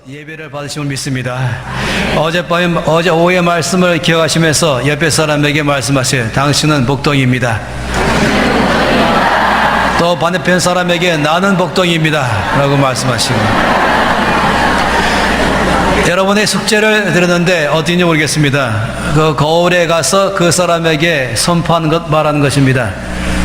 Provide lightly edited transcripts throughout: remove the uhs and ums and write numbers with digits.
예배를 받으심을 믿습니다. 어제 오후의 말씀을 기억하시면서 옆에 사람에게 말씀하세요. 당신은 복덩이입니다. 또 반대편 사람에게 나는 복덩이입니다 라고 말씀하시고, 여러분의 숙제를 드렸는데 어딘지 모르겠습니다. 그 거울에 가서 그 사람에게 선포하는 것, 말하는 것입니다.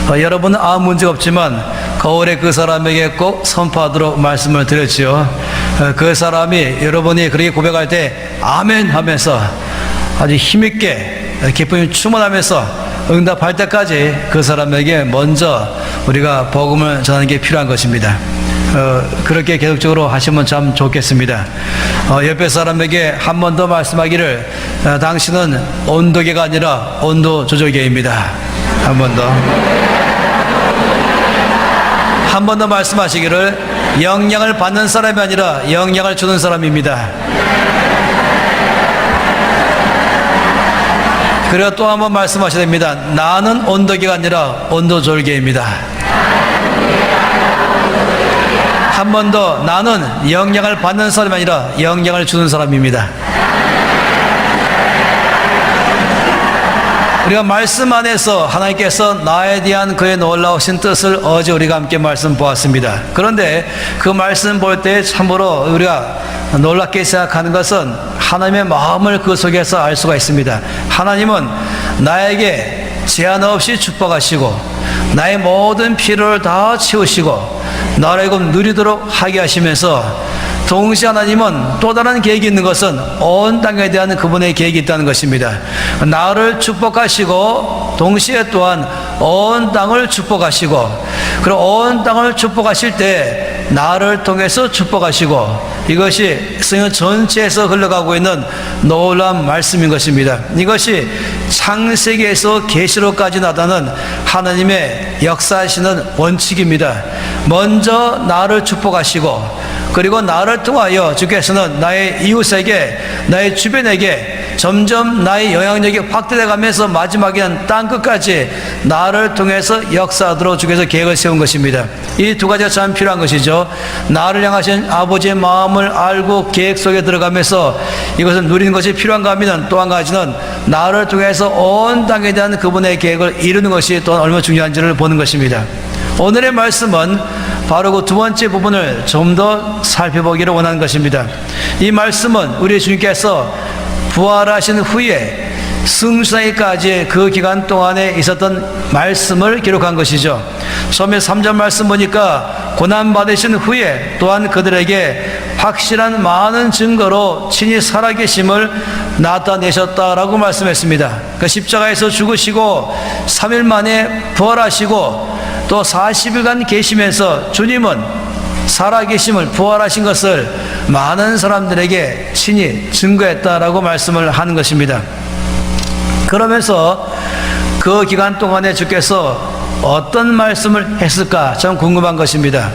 여러분은 아무 문제가 없지만 거울에 그 사람에게 꼭 선포하도록 말씀을 드렸지요. 그 사람이 여러분이 그렇게 고백할 때 아멘 하면서 아주 힘있게 기쁨이 충만하면서 응답할 때까지 그 사람에게 먼저 우리가 복음을 전하는 게 필요한 것입니다. 그렇게 계속적으로 하시면 참 좋겠습니다. 옆에 사람에게 한 번 더 말씀하기를, 당신은 온도계가 아니라 온도 조절계입니다. 한 번 더. 한 번 더 말씀하시기를, 영향을 받는 사람이 아니라 영향을 주는 사람입니다. 그리고 또 한 번 말씀하셔야 됩니다. 나는 온도계가 아니라 온도조절계입니다. 한 번 더, 나는 영향을 받는 사람이 아니라 영향을 주는 사람입니다. 우리가 말씀 안에서 하나님께서 나에 대한 그의 놀라우신 뜻을 어제 우리가 함께 말씀 보았습니다. 그런데 그 말씀 볼 때 참으로 우리가 놀랍게 생각하는 것은 하나님의 마음을 그 속에서 알 수가 있습니다. 하나님은 나에게 제한 없이 축복하시고 나의 모든 필요를 다 채우시고 나를 누리도록 하게 하시면서, 동시에 하나님은 또 다른 계획이 있는 것은 온 땅에 대한 그분의 계획이 있다는 것입니다. 나를 축복하시고 동시에 또한 온 땅을 축복하시고, 그리고 온 땅을 축복하실 때 나를 통해서 축복하시고, 이것이 성경 전체에서 흘러가고 있는 놀라운 말씀인 것입니다. 이것이 창세기에서 계시록까지 나타나는 하나님의 역사하시는 원칙입니다. 먼저 나를 축복하시고, 그리고 나를 통하여 주께서는 나의 이웃에게, 나의 주변에게 점점 나의 영향력이 확대돼 가면서 마지막에는 땅끝까지 나를 통해서 역사하도록 주께서 계획을 세운 것입니다. 이 두 가지가 참 필요한 것이죠. 나를 향하신 아버지의 마음을 알고 계획 속에 들어가면서 이것을 누리는 것이 필요한가 하면, 또 한 가지는 나를 통해서 온 땅에 대한 그분의 계획을 이루는 것이 또 얼마나 중요한지를 보는 것입니다. 오늘의 말씀은 바로 그 두 번째 부분을 좀 더 살펴보기를 원하는 것입니다. 이 말씀은 우리 주님께서 부활하신 후에 승수하기까지 그 기간 동안에 있었던 말씀을 기록한 것이죠. 처음에 3절 말씀 보니까 고난받으신 후에 또한 그들에게 확실한 많은 증거로 친히 살아계심을 나타내셨다라고 말씀했습니다. 그 십자가에서 죽으시고 3일 만에 부활하시고 또 40일간 계시면서 주님은 살아계심을, 부활하신 것을 많은 사람들에게 친히 증거했다라고 말씀을 하는 것입니다. 그러면서 그 기간 동안에 주께서 어떤 말씀을 했을까 참 궁금한 것입니다.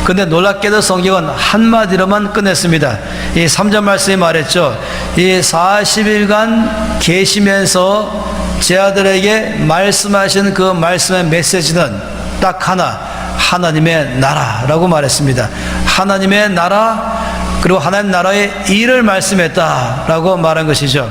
그런데 놀랍게도 성경은 한마디로만 끝냈습니다. 이 3절 말씀이 말했죠. 이 40일간 계시면서 제 아들에게 말씀하신 그 말씀의 메시지는 딱 하나, 하나님의 나라라고 말했습니다. 하나님의 나라, 그리고 하나님 나라의 일을 말씀했다라고 말한 것이죠.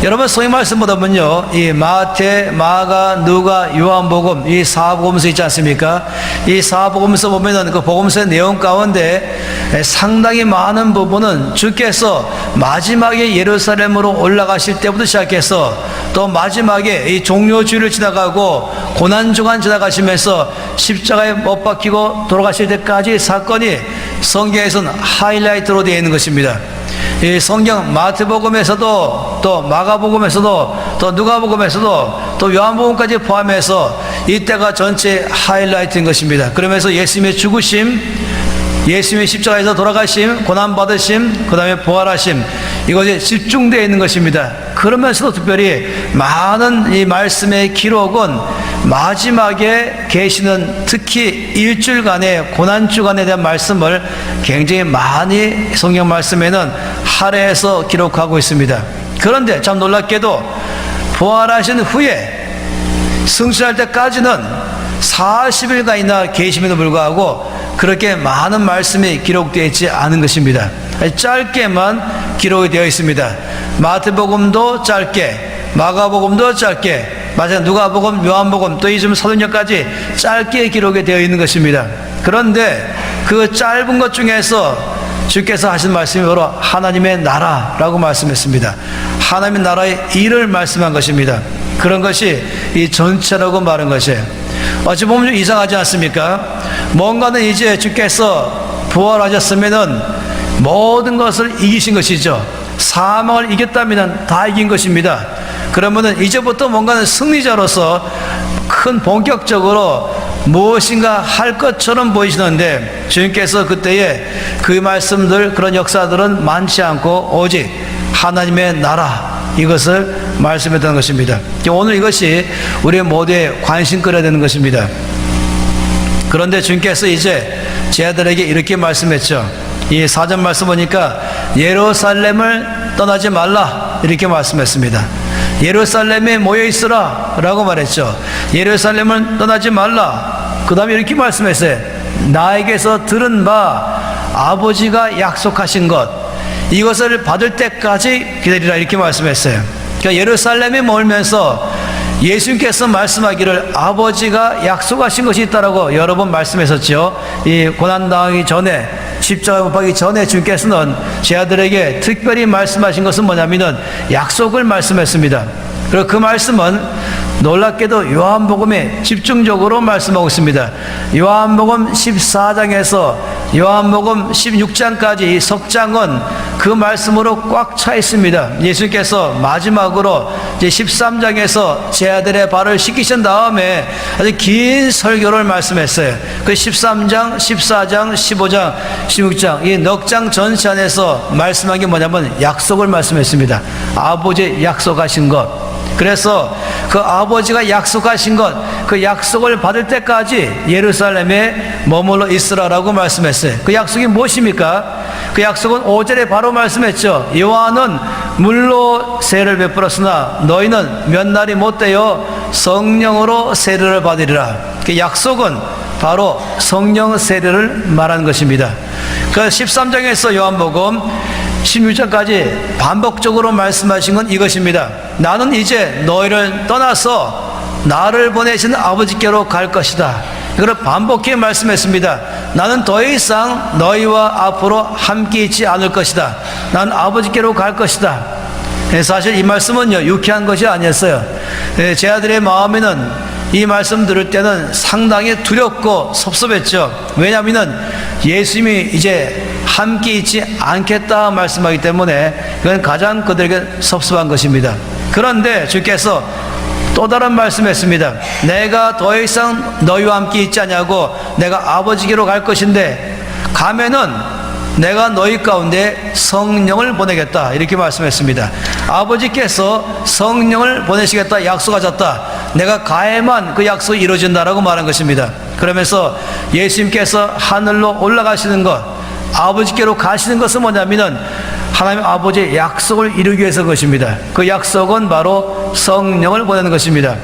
여러분, 성경 말씀 보다 보면요, 이 마태, 마가, 누가, 요한복음, 이 사복음서 있지 않습니까? 이 사복음서 보면은 그 복음서의 내용 가운데 상당히 많은 부분은 주께서 마지막에 예루살렘으로 올라가실 때부터 시작해서 또 마지막에 이 종료주일을 지나가고 고난주간 지나가시면서 십자가에 못 박히고 돌아가실 때까지 사건이 성경에서는 하이라이트로 되어 있는 것입니다. 이 성경 마태복음에서도 또 마가복음에서도 또 누가복음에서도 또 요한복음까지 포함해서 이때가 전체 하이라이트인 것입니다. 그러면서 예수님의 죽으심, 예수님의 십자가에서 돌아가심, 고난받으심, 그 다음에 부활하심, 이것이 집중되어 있는 것입니다. 그러면서도 특별히 많은 이 말씀의 기록은 마지막에 계시는, 특히 일주일간의 고난주간에 대한 말씀을 굉장히 많이 성경 말씀에는 할애해서 기록하고 있습니다. 그런데 참 놀랍게도 부활하신 후에 승천할 때까지는 40일간이나 계심에도 불구하고 그렇게 많은 말씀이 기록되어 있지 않은 것입니다. 짧게만 기록이 되어 있습니다. 마태복음도 짧게, 마가복음도 짧게, 마찬가지로 누가복음, 요한복음, 또 이즘 사도행전까지 짧게 기록이 되어 있는 것입니다. 그런데 그 짧은 것 중에서 주께서 하신 말씀이 바로 하나님의 나라라고 말씀했습니다. 하나님의 나라의 일을 말씀한 것입니다. 그런 것이 이 전체라고 말한 것이에요. 어찌 보면 좀 이상하지 않습니까? 뭔가는 이제 주께서 부활하셨으면은 모든 것을 이기신 것이죠. 사망을 이겼다면 다 이긴 것입니다. 그러면은 이제부터 뭔가는 승리자로서 큰 본격적으로 무엇인가 할 것처럼 보이시는데, 주님께서 그때에 그 말씀들, 그런 역사들은 많지 않고 오직 하나님의 나라, 이것을 말씀했다는 것입니다. 오늘 이것이 우리 모두의 관심거리가 되는 것입니다. 그런데 주님께서 이제 제 아들에게 이렇게 말씀했죠. 이 사전 말씀 보니까 예루살렘을 떠나지 말라, 이렇게 말씀했습니다. 예루살렘에 모여있으라 라고 말했죠. 예루살렘을 떠나지 말라. 그 다음에 이렇게 말씀했어요. 나에게서 들은 바 아버지가 약속하신 것, 이것을 받을 때까지 기다리라, 이렇게 말씀했어요. 그러니까 예루살렘에 몰면서 예수님께서 말씀하기를 아버지가 약속하신 것이 있다라고 여러 번 말씀했었죠. 이 고난당하기 전에, 십자가에 못 박기 전에 주님께서는 제 아들에게 특별히 말씀하신 것은 뭐냐면은 약속을 말씀했습니다. 그리고 그 말씀은 놀랍게도 요한복음에 집중적으로 말씀하고 있습니다. 요한복음 14장에서 요한복음 16장까지 이 석장은 그 말씀으로 꽉 차 있습니다. 예수님께서 마지막으로 이제 13장에서 제 아들의 발을 씻기신 다음에 아주 긴 설교를 말씀했어요. 그 13장, 14장, 15장, 16장 이 넉 장 전체 안에서 말씀한 게 뭐냐면 약속을 말씀했습니다. 아버지 약속하신 것. 그래서 그 아버지가 약속하신 것, 그 약속을 받을 때까지 예루살렘에 머물러 있으라라고 말씀했어요. 그 약속이 무엇입니까? 그 약속은 5절에 바로 말씀했죠. 요한은 물로 세를 베풀었으나 너희는 몇 날이 못되어 성령으로 세례를 받으리라. 그 약속은 바로 성령 세례를 말하는 것입니다. 그 13장에서 요한복음 16장까지 반복적으로 말씀하신 건 이것입니다. 나는 이제 너희를 떠나서 나를 보내신 아버지께로 갈 것이다. 이걸 반복해 말씀했습니다. 나는 더 이상 너희와 앞으로 함께 있지 않을 것이다. 나는 아버지께로 갈 것이다. 사실 이 말씀은요, 유쾌한 것이 아니었어요. 제 아들의 마음에는 이 말씀 들을 때는 상당히 두렵고 섭섭했죠. 왜냐하면 예수님이 이제 함께 있지 않겠다 말씀하기 때문에 그건 가장 그들에게 섭섭한 것입니다. 그런데 주께서 또 다른 말씀했습니다. 내가 더 이상 너희와 함께 있지 않냐고, 내가 아버지께로 갈 것인데 가면은 내가 너희 가운데 성령을 보내겠다, 이렇게 말씀했습니다. 아버지께서 성령을 보내시겠다 약속하셨다. 내가 가야만 그 약속이 이루어진다라고 말한 것입니다. 그러면서 예수님께서 하늘로 올라가시는 것, 아버지께로 가시는 것은 뭐냐면은 하나님 아버지의 약속을 이루기 위해서 것입니다. 그 약속은 바로 성령을 보내는 것입니다.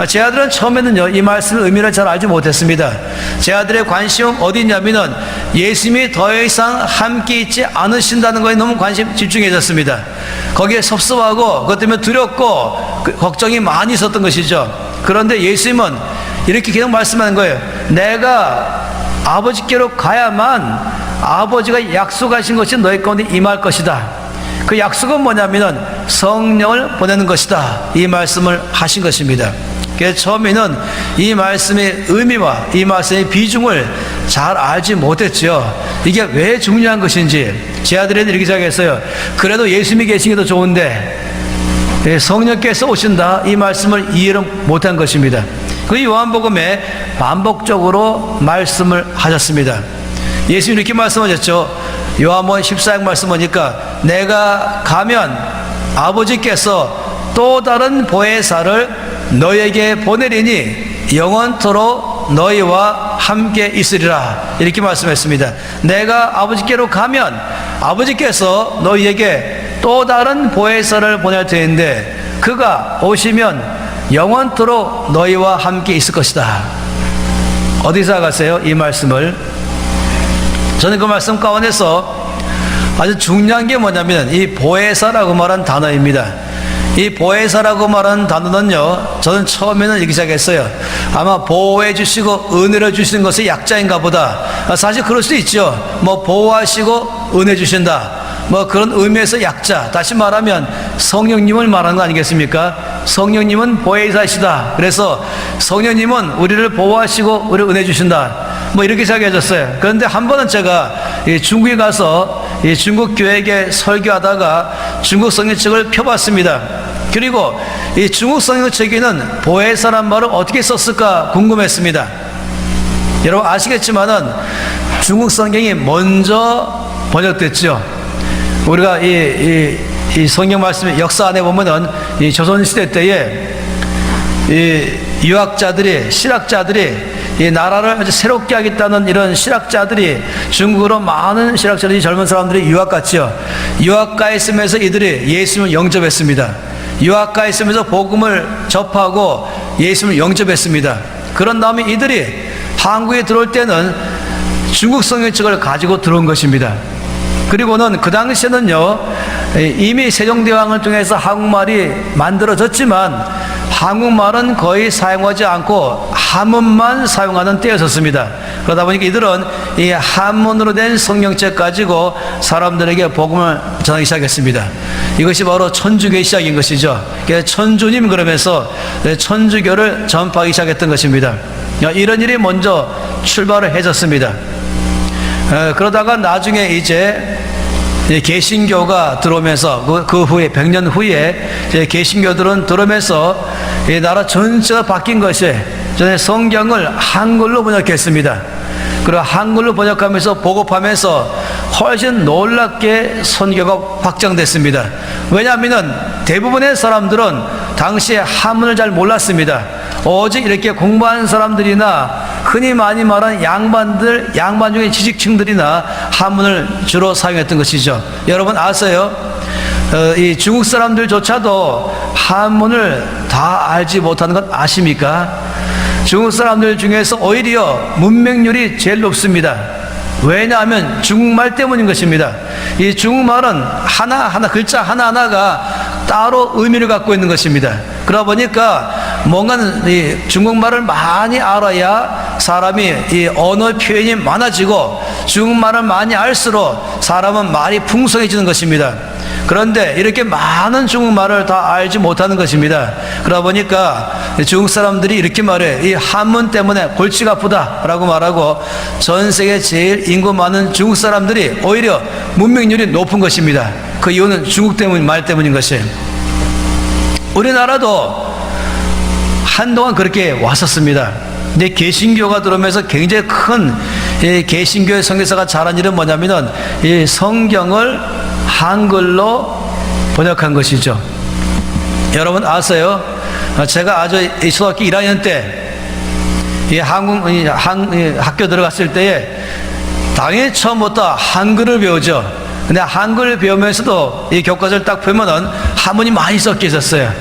제 아들은 처음에는요, 이 말씀의 의미를 잘 알지 못했습니다. 제 아들의 관심은 어디 있냐면은 예수님이 더 이상 함께 있지 않으신다는 거에 너무 관심 집중해졌습니다. 거기에 섭섭하고 그것 때문에 두렵고 걱정이 많이 있었던 것이죠. 그런데 예수님은 이렇게 계속 말씀하는 거예요. 내가 아버지께로 가야만 아버지가 약속하신 것이 너희 가운데 임할 것이다. 그 약속은 뭐냐면은 성령을 보내는 것이다, 이 말씀을 하신 것입니다. 그래서 처음에는 이 말씀의 의미와 이 말씀의 비중을 잘 알지 못했죠. 이게 왜 중요한 것인지. 제 아들애는 이렇게 생각했어요. 그래도 예수님이 계신 게 더 좋은데 성령께서 오신다, 이 말씀을 이해를 못한 것입니다. 그 요한복음에 반복적으로 말씀을 하셨습니다. 예수님이 이렇게 말씀하셨죠. 요한복음 14장 말씀 보니까 내가 가면 아버지께서 또 다른 보혜사를 너희에게 보내리니 영원토록 너희와 함께 있으리라, 이렇게 말씀했습니다. 내가 아버지께로 가면 아버지께서 너희에게 또 다른 보혜사를 보낼 터인데 그가 오시면 영원토록 너희와 함께 있을 것이다. 어디서 가세요? 이 말씀을 저는 그 말씀 가운데서 아주 중요한 게 뭐냐면 이 보혜사라고 말한 단어입니다. 이 보혜사라고 말하는 단어는요, 저는 처음에는 이렇게 시작했어요. 아마 보호해 주시고 은혜를 주시는 것의 약자인가 보다. 사실 그럴 수도 있죠. 뭐 보호하시고 은혜 주신다, 뭐 그런 의미에서 약자. 다시 말하면 성령님을 말하는 거 아니겠습니까? 성령님은 보혜사시다. 그래서 성령님은 우리를 보호하시고 우리를 은혜 주신다, 뭐 이렇게 시작해졌어요. 그런데 한 번은 제가 중국에 가서 중국 교회에 설교하다가 중국 성경책을 펴봤습니다. 그리고 이 중국 성경책에는 보혜사란 말을 어떻게 썼을까 궁금했습니다. 여러분 아시겠지만은 중국 성경이 먼저 번역됐죠. 우리가 이 성경 말씀의 역사 안에 보면은 이 조선시대 때에 이 유학자들이, 실학자들이 이 나라를 아주 새롭게 하겠다는 이런 실학자들이, 중국으로 많은 실학자들이, 젊은 사람들이 유학 갔죠. 유학 가 있으면서 이들이 예수님을 영접했습니다. 유학 가 있으면서 복음을 접하고 예수님을 영접했습니다. 그런 다음에 이들이 한국에 들어올 때는 중국 성경책을 가지고 들어온 것입니다. 그리고는 그 당시에는요, 이미 세종대왕을 통해서 한국말이 만들어졌지만 한국말은 거의 사용하지 않고 한문만 사용하는 때였었습니다. 그러다 보니까 이들은 이 한문으로 된 성경책 가지고 사람들에게 복음을 전하기 시작했습니다. 이것이 바로 천주교의 시작인 것이죠. 천주님 그러면서 천주교를 전파하기 시작했던 것입니다. 이런 일이 먼저 출발을 해졌습니다. 그러다가 나중에 이제 개신교가 들어오면서 그 후에 100년 후에 개신교들은 들어오면서 이 나라 전체가 바뀐 것이, 전에 성경을 한글로 번역했습니다. 그리고 한글로 번역하면서 보급하면서 훨씬 놀랍게 선교가 확장됐습니다. 왜냐하면 대부분의 사람들은 당시에 한문을 잘 몰랐습니다. 오직 이렇게 공부한 사람들이나 흔히 많이 말하는 양반 중에 지식층들이나 한문을 주로 사용했던 것이죠. 여러분 아세요? 이 중국 사람들조차도 한문을 다 알지 못하는 것 아십니까? 중국 사람들 중에서 오히려 문맹률이 제일 높습니다. 왜냐하면 중국말 때문인 것입니다. 이 중국말은 하나하나, 글자 하나하나가 따로 의미를 갖고 있는 것입니다. 그러다 보니까 뭔가는 이 중국말을 많이 알아야 사람이 이 언어 표현이 많아지고, 중국말을 많이 알수록 사람은 말이 풍성해지는 것입니다. 그런데 이렇게 많은 중국말을 다 알지 못하는 것입니다. 그러다 보니까 중국 사람들이 이렇게 말해, 이 한문 때문에 골치가 아프다라고 말하고, 전 세계 제일 인구 많은 중국 사람들이 오히려 문맹률이 높은 것입니다. 그 이유는 중국 때문, 말 때문인 것이에요. 우리나라도 한동안 그렇게 왔었습니다. 근데 개신교가 들어오면서 굉장히 큰 개신교의 선교사가 잘한 일은 뭐냐면은 이 성경을 한글로 번역한 것이죠. 여러분 아세요? 제가 아주 초등학교 1학년 때 이 학교 들어갔을 때에 당연히 처음부터 한글을 배우죠. 근데 한글을 배우면서도 이 교과서를 딱 보면은 한문이 많이 섞여 있었어요.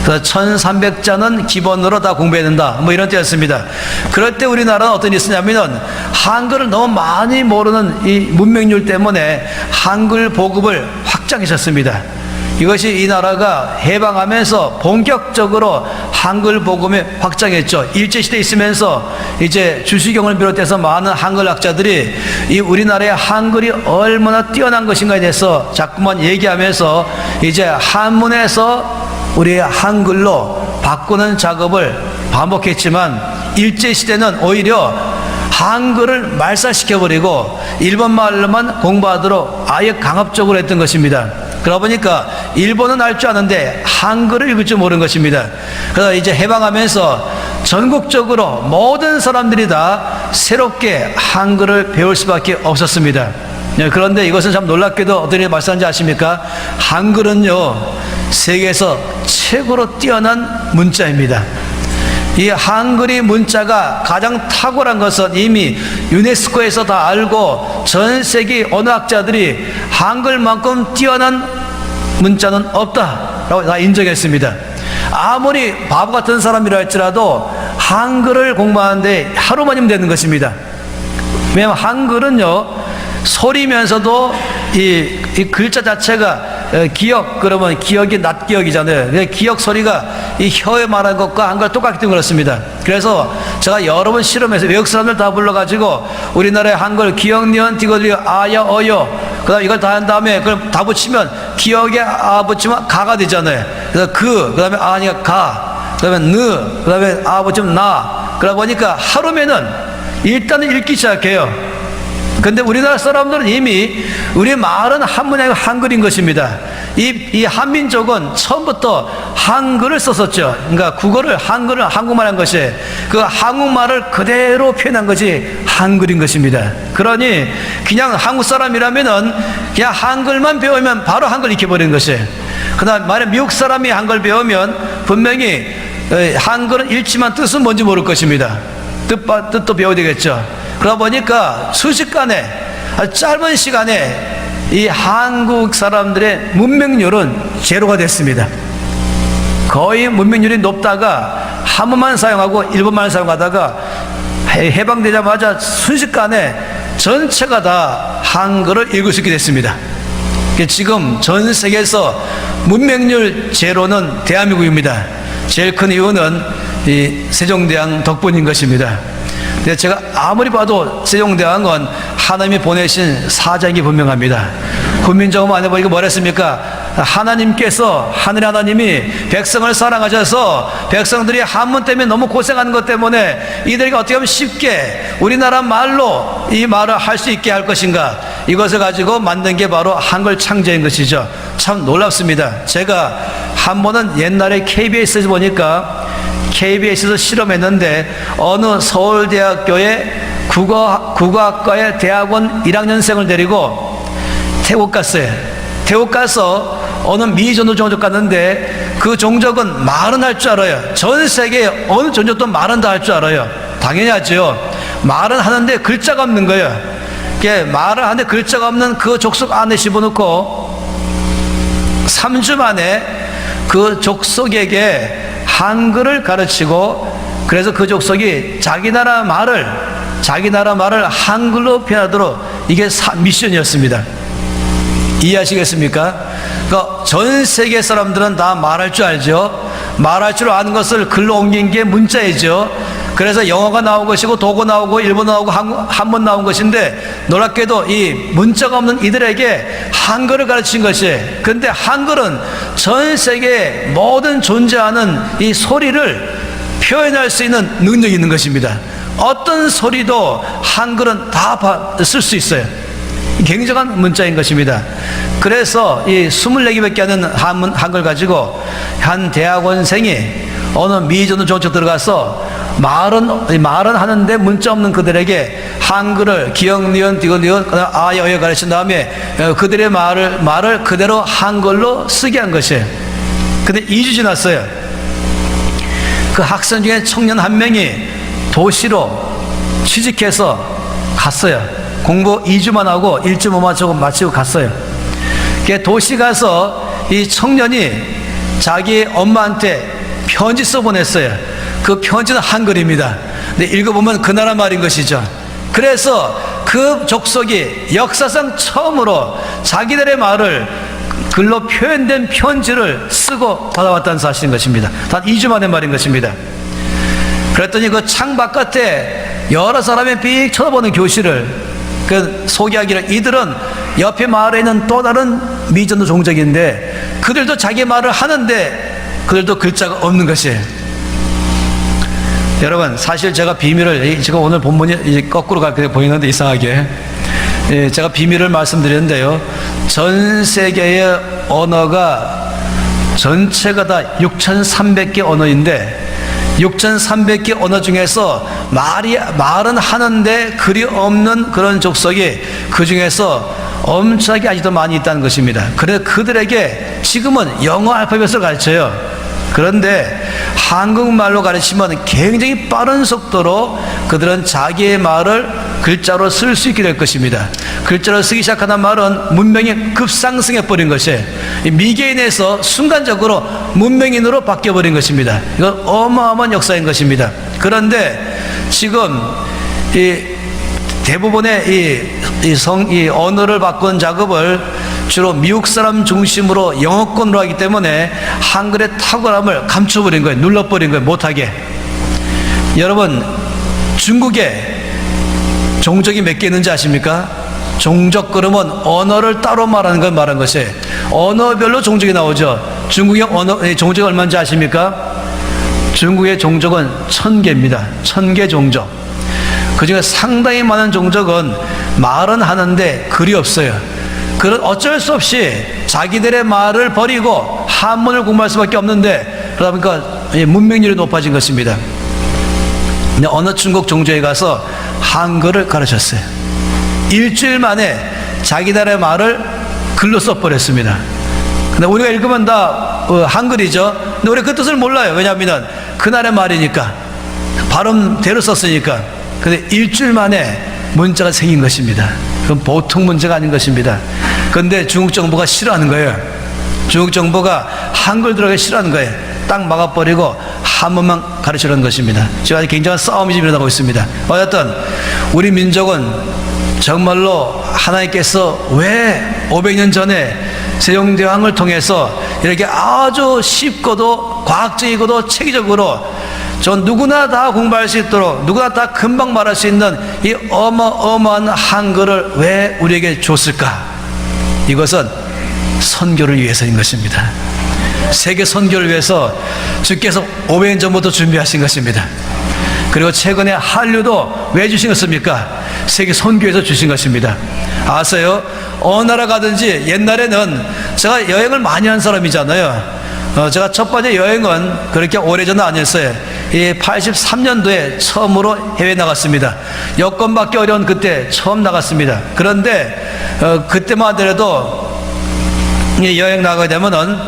그래서 1300자는 기본으로 다 공부해야 된다, 뭐 이런 때였습니다. 그럴 때 우리나라는 어떤 일이 있었냐면은 한글을 너무 많이 모르는 이 문맹률 때문에 한글 보급을 확장했었습니다. 이것이 이 나라가 해방하면서 본격적으로 한글 복음이 확장했죠. 일제시대에 있으면서 이제 주시경을 비롯해서 많은 한글학자들이 이 우리나라의 한글이 얼마나 뛰어난 것인가에 대해서 자꾸만 얘기하면서 이제 한문에서 우리의 한글로 바꾸는 작업을 반복했지만, 일제시대는 오히려 한글을 말살시켜버리고 일본말로만 공부하도록 아예 강압적으로 했던 것입니다. 그러다 보니까 일본은 알 줄 아는데 한글을 읽을 줄 모르는 것입니다. 그래서 이제 해방하면서 전국적으로 모든 사람들이 다 새롭게 한글을 배울 수밖에 없었습니다. 그런데 이것은 참 놀랍게도 어떤 일이 발생한지 아십니까? 한글은요, 세계에서 최고로 뛰어난 문자입니다. 이 한글이 문자가 가장 탁월한 것은 이미 유네스코에서 다 알고, 전 세계 언어학자들이 한글만큼 뛰어난 문자는 없다라고 다 인정했습니다. 아무리 바보 같은 사람이라 할지라도 한글을 공부하는데 하루만이면 되는 것입니다. 왜냐하면 한글은요, 소리면서도 이 글자 자체가 기억, 그러면 기억이 낮 기억이잖아요. 기억 소리가 이 혀에 말한 것과 한글 똑같기 때문에 그렇습니다. 그래서 제가 여러 번 실험해서 외국 사람들 다 불러가지고 우리나라의 한글 기억, 니은, 디귿, 아야, 어여, 그 다음에 이걸 다 한 다음에 그걸 다 붙이면 기억에 아 붙이면 가가 되잖아요. 그래서 그 다음에 아니가 가, 그 다음에 느, 그 다음에 아 붙이면 나. 그러다 보니까 하루면은 일단은 읽기 시작해요. 근데 우리나라 사람들은 이미 우리 말은 한문이 한글인 것입니다. 이 한민족은 처음부터 한글을 썼었죠. 그러니까 국어를 한글을 한국말 한 것이 그 한국말을 그대로 표현한 것이 한글인 것입니다. 그러니 그냥 한국 사람이라면은 그냥 한글만 배우면 바로 한글 익혀버리는 것이. 그다음 만약 미국 사람이 한글 배우면 분명히 한글은 읽지만 뜻은 뭔지 모를 것입니다. 뜻도 배워야 되겠죠. 그러다 보니까 순식간에 아주 짧은 시간에 이 한국 사람들의 문맹률은 제로가 됐습니다. 거의 문맹률이 높다가 한문만 사용하고 일본만 사용하다가 해방되자마자 순식간에 전체가 다 한글을 읽을 수 있게 됐습니다. 지금 전 세계에서 문맹률 제로는 대한민국입니다. 제일 큰 이유는 이 세종대왕 덕분인 것입니다. 근데 제가 아무리 봐도 세종대왕은 하나님이 보내신 사자임이 분명합니다. 국민정음 안에 보니까 뭐라 했습니까? 하나님께서, 하늘의 하나님이 백성을 사랑하셔서 백성들이 한문 때문에 너무 고생하는 것 때문에 이들에게 어떻게 하면 쉽게 우리나라 말로 이 말을 할 수 있게 할 것인가, 이것을 가지고 만든 게 바로 한글 창제인 것이죠. 참 놀랍습니다. 제가 한 번은 옛날에 KBS에서 보니까 KBS에서 실험했는데 어느 서울대학교의 국어학과의 대학원 1학년생을 데리고 태국 갔어요. 태국 가서 어느 미전도 종족 갔는데 그 종족은 말은 할 줄 알아요. 전 세계 어느 종족도 말은 다 할 줄 알아요. 당연히 하죠. 말은 하는데 글자가 없는 거예요. 말을 하는데 글자가 없는 그 족속 안에 집어넣고 3주 만에 그 족속에게 한글을 가르치고, 그래서 그 족속이 자기 나라 말을 한글로 표현하도록, 이게 미션이었습니다. 이해하시겠습니까? 그러니까 전 세계 사람들은 다 말할 줄 알죠. 말할 줄 아는 것을 글로 옮긴 게 문자이죠. 그래서 영어가 나온 것이고 독어 나오고 일본어 나오고 한문 나온 것인데, 놀랍게도 이 문자가 없는 이들에게 한글을 가르친 것이, 근데 한글은 전 세계에 모든 존재하는 이 소리를 표현할 수 있는 능력이 있는 것입니다. 어떤 소리도 한글은 다 쓸 수 있어요. 굉장한 문자인 것입니다. 그래서 이 24개밖에 안 되는 한글 가지고 한 대학원생이 어느 미전도 종족 들어가서 말은 하는데 문자 없는 그들에게 한글을 기억, 니은, 디귿, 아야, 어여 가르친 다음에 그들의 말을 그대로 한글로 쓰게 한 것이에요. 근데 2주 지났어요. 그 학생 중에 청년 한 명이 도시로 취직해서 갔어요. 공부 2주만 하고 1주 못 마치고 갔어요. 도시 가서 이 청년이 자기 엄마한테 편지 써보냈어요. 그 편지는 한글입니다. 근데 읽어보면 그 나라 말인 것이죠. 그래서 그 족속이 역사상 처음으로 자기들의 말을 글로 표현된 편지를 쓰고 받아왔다는 사실인 것입니다. 단 2주 만의 말인 것입니다. 그랬더니 그 창 바깥에 여러 사람이 삑 쳐다보는 교실을 소개하기를, 이들은 옆에 마을에 있는 또 다른 미전도 종족인데 그들도 자기 말을 하는데 그들도 글자가 없는 것이에요. 여러분, 사실 제가 비밀을, 지금 오늘 본문이 거꾸로 가게 보이는데 이상하게 제가 비밀을 말씀드렸는데요, 전 세계의 언어가 전체가 다 6,300개 언어인데 6,300개 언어 중에서 말은 하는데 글이 없는 그런 족속이 그 중에서 엄청나게 아직도 많이 있다는 것입니다. 그래서 그들에게 지금은 영어 알파벳을 가르쳐요. 그런데 한국말로 가르치면 굉장히 빠른 속도로 그들은 자기의 말을 글자로 쓸 수 있게 될 것입니다. 글자로 쓰기 시작하는 말은 문명이 급상승해 버린 것이에요. 미개인에서 순간적으로 문명인으로 바뀌어 버린 것입니다. 이건 어마어마한 역사인 것입니다. 그런데 지금 이 대부분의 이 이 언어를 바꾼 작업을 주로 미국 사람 중심으로 영어권으로 하기 때문에 한글의 탁월함을 감춰버린 거예요. 눌러버린 거예요. 못하게. 여러분, 중국에 종족이 몇 개 있는지 아십니까? 종족 그러면 언어를 따로 말하는 걸 말한 것이에요. 언어별로 종족이 나오죠. 중국의 종족이 얼마인지 아십니까? 중국의 종족은 1000개입니다. 1000개 종족. 그 중에 상당히 많은 종족은 말은 하는데 글이 없어요. 그런 어쩔 수 없이 자기들의 말을 버리고 한문을 공부할 수밖에 없는데, 그러다 보니까 문맹률이 높아진 것입니다. 근데 어느 중국 종족에 가서 한글을 가르쳤어요. 일주일 만에 자기 나라의 말을 글로 써버렸습니다. 근데 우리가 읽으면 다 한글이죠. 근데 우리가 그 뜻을 몰라요. 왜냐하면 그날의 말이니까, 발음대로 썼으니까. 근데 일주일 만에 문자가 생긴 것입니다. 그건 보통 문제가 아닌 것입니다. 그런데 중국 정부가 싫어하는 거예요. 중국 정부가 한글 들어가기 싫어하는 거예요. 딱 막아버리고 한문만 가르치려는 것입니다. 지금 아주 굉장한 싸움이 지금 일어나고 있습니다. 어쨌든 우리 민족은 정말로 하나님께서 왜 500년 전에 세종대왕을 통해서 이렇게 아주 쉽고도 과학적이고도 체계적으로 전 누구나 다 공부할 수 있도록, 누구나 다 금방 말할 수 있는 이 어마어마한 한글을 왜 우리에게 줬을까? 이것은 선교를 위해서인 것입니다. 세계 선교를 위해서 주께서 500년 전부터 준비하신 것입니다. 그리고 최근에 한류도 왜 주신 것입니까? 세계 선교에서 주신 것입니다. 아세요? 어느 나라 가든지 옛날에는 제가 여행을 많이 한 사람이잖아요. 제가 첫 번째 여행은 그렇게 오래전은 아니었어요. 83년도에 처음으로 해외 나갔습니다. 여권 받기 어려운 그때 처음 나갔습니다. 그런데 그때만 하더라도 여행 나가게 되면은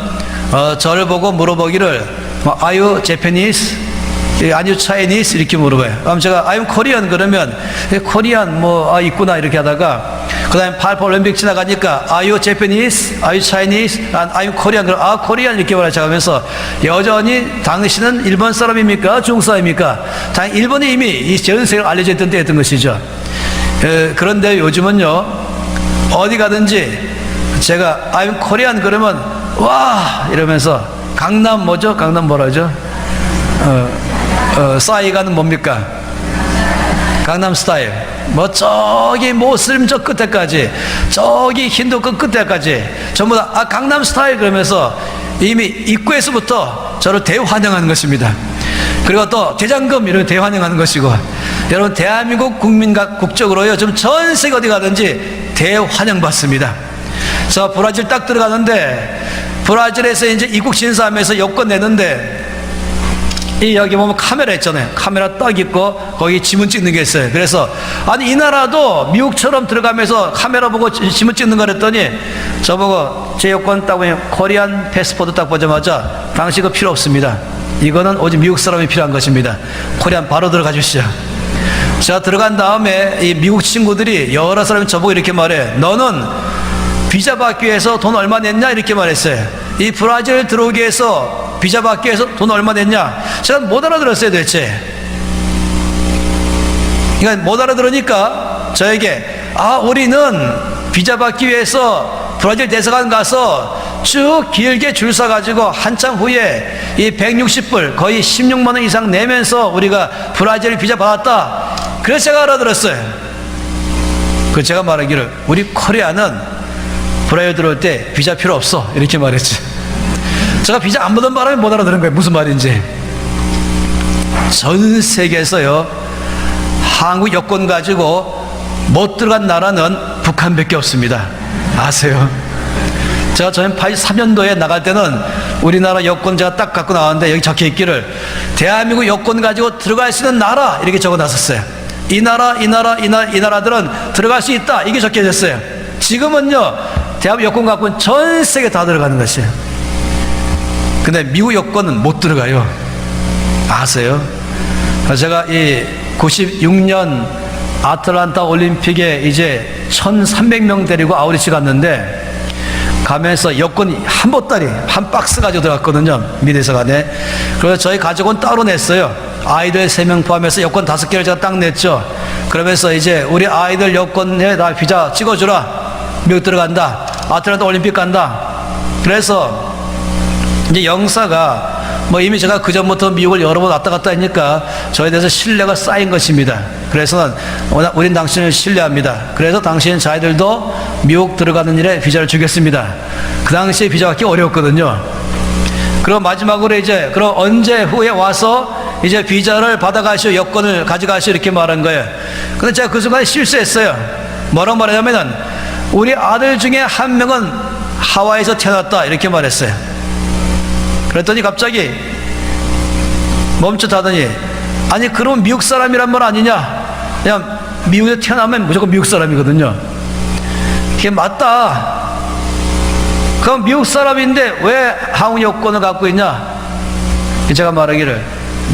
저를 보고 물어보기를 Are you Japanese? Are you Chinese? 이렇게 물어봐요. 그럼 제가 I'm Korean 그러면 코리안 있구나 이렇게 하다가 그 다음에 88 올림픽 지나가니까 Are you Japanese? Are you Chinese? I'm Korean. 그럼 Korean 이렇게 말하면서 여전히 당신은 일본 사람입니까? 중국 사람입니까? 당연히 일본이 이미 이 전 세계로 알려져 있던 때였던 것이죠. 그런데 요즘은요 어디 가든지 제가 I'm Korean 그러면 와 이러면서 강남 뭐죠? 강남 뭐라죠? 싸이가는 뭡니까? 강남 스타일. 저기 모슬림 저 끝에까지, 저기 힌두 그 끝에까지 전부 다 강남 스타일 그러면서 이미 입구에서부터 저를 대환영하는 것입니다. 그리고 또 대장금 이런 대환영하는 것이고, 여러분 대한민국 국민과 국적으로요 좀 전 세계 어디 가든지 대환영 받습니다. 저 브라질 딱 들어가는데 브라질에서 이제 입국 심사하면서 여권 내는데 여기 보면 카메라 있잖아요. 카메라 딱 있고 거기 지문 찍는 게 있어요. 그래서 아니 이 나라도 미국처럼 들어가면서 카메라 보고 지문 찍는 거 그랬더니 저보고 제 여권 딱 보면 코리안 패스포드 딱 보자마자 당신 거 필요 없습니다. 이거는 오직 미국 사람이 필요한 것입니다. 코리안 바로 들어가 주시죠. 제가 들어간 다음에 이 미국 친구들이 여러 사람이 저보고 이렇게 말해. 너는 비자 받기 위해서 돈 얼마 냈냐? 이렇게 말했어요. 이 브라질 들어오기 위해서 비자 받기 위해서 돈 얼마 냈냐? 제가 못 알아들었어요 도대체. 그러니까 못 알아들으니까 저에게 우리는 비자 받기 위해서 브라질 대사관 가서 쭉 길게 줄 서가지고 한참 후에 이 160불 거의 16만 원 이상 내면서 우리가 브라질 비자 받았다. 그래서 제가 알아들었어요. 그 제가 말하기를 우리 코리아는 브라질 들어올 때 비자 필요 없어 이렇게 말했지. 제가 비자 안 받은 바람에 못 알아들은 거예요. 무슨 말인지. 전 세계에서요 한국 여권 가지고 못 들어간 나라는 북한밖에 없습니다. 아세요? 제가 83년도에 나갈 때는 우리나라 여권 제가 딱 갖고 나왔는데 여기 적혀 있기를 대한민국 여권 가지고 들어갈 수 있는 나라 이렇게 적어 놨었어요. 이 나라들은 들어갈 수 있다 이게 적혀 있었어요. 지금은요 대한민국 여권 갖고는 전 세계 다 들어가는 것이에요. 근데 미국 여권은 못 들어가요. 아세요? 제가 이 96년 아틀란타 올림픽에 이제 1300명 데리고 아우리치 갔는데 가면서 여권 한 보따리, 한 박스 가지고 들어갔거든요. 미대서관에. 그래서 저희 가족은 따로 냈어요. 아이들 3명 포함해서 여권 5개를 제가 딱 냈죠. 그러면서 이제 우리 아이들 여권에 나 비자 찍어주라. 미국 들어간다. 아틀란타 올림픽 간다. 그래서 이제 영사가 뭐 이미 제가 그전부터 미국을 여러 번 왔다 갔다 하니까 저에 대해서 신뢰가 쌓인 것입니다. 그래서 우린 당신을 신뢰합니다. 그래서 당신 자녀들도 미국 들어가는 일에 비자를 주겠습니다. 그 당시에 비자 갖기 어려웠거든요. 그럼 마지막으로 이제 그럼 언제 후에 와서 이제 비자를 받아가시오, 여권을 가져가시오 이렇게 말한 거예요. 근데 제가 그 순간에 실수했어요. 뭐라고 말하냐면은 우리 아들 중에 한 명은 하와이에서 태어났다 이렇게 말했어요. 그랬더니 갑자기 멈칫하더니 아니 그럼 미국 사람이란 말 아니냐, 그냥 미국에 태어나면 무조건 미국 사람이거든요. 그게 맞다. 그럼 미국 사람인데 왜 한국 여권을 갖고 있냐. 제가 말하기를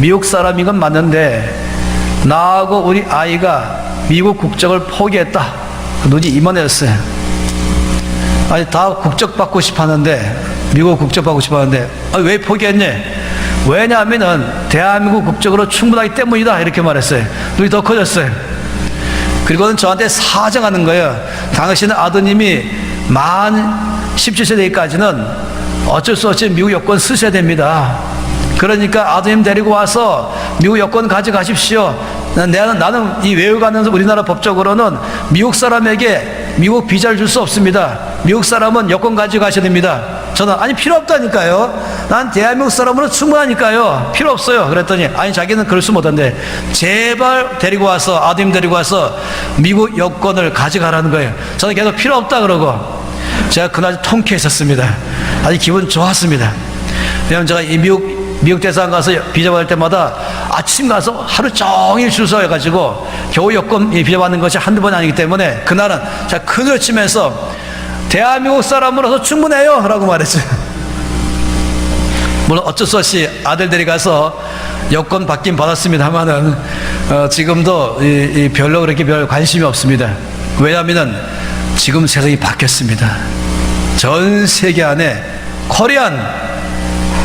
미국 사람인 건 맞는데 나하고 우리 아이가 미국 국적을 포기했다. 눈이 이만해졌어요. 아니 다 국적 받고 싶었는데, 미국 국적 받고 싶었는데 왜 포기했니? 왜냐하면은 대한민국 국적으로 충분하기 때문이다 이렇게 말했어요. 눈이 더 커졌어요. 그리고는 저한테 사정하는 거예요. 당신의 아드님이 만 17세 되기까지는 어쩔 수 없이 미국 여권 쓰셔야 됩니다. 그러니까 아드님 데리고 와서 미국 여권 가져가십시오. 나는 이 외국가는 우리나라 법적으로는 미국 사람에게 미국 비자를 줄 수 없습니다. 미국 사람은 여권 가져가셔야 됩니다. 저는 아니 필요 없다니까요. 난 대한민국 사람으로 충분하니까요. 필요 없어요. 그랬더니 아니 자기는 그럴 수 못한데 제발 데리고 와서, 아드님 데리고 와서 미국 여권을 가져가라는 거예요. 저는 계속 필요 없다 그러고 제가 그날 통쾌했었습니다. 아주 기분 좋았습니다. 왜냐하면 제가 이 미국 대사관 가서 비자 받을 때마다 아침 가서 하루 종일 줄 서 해가지고 겨우 여권 비자 받는 것이 한두 번이 아니기 때문에 그날은 제가 큰소리 치면서 대한민국 사람으로서 충분해요 라고 말했어요. 물론 어쩔 수 없이 아들 데려가서 여권 받긴 받았습니다만은 지금도 별로 그렇게 별 관심이 없습니다. 왜냐하면 지금 세상이 바뀌었습니다. 전 세계 안에 코리안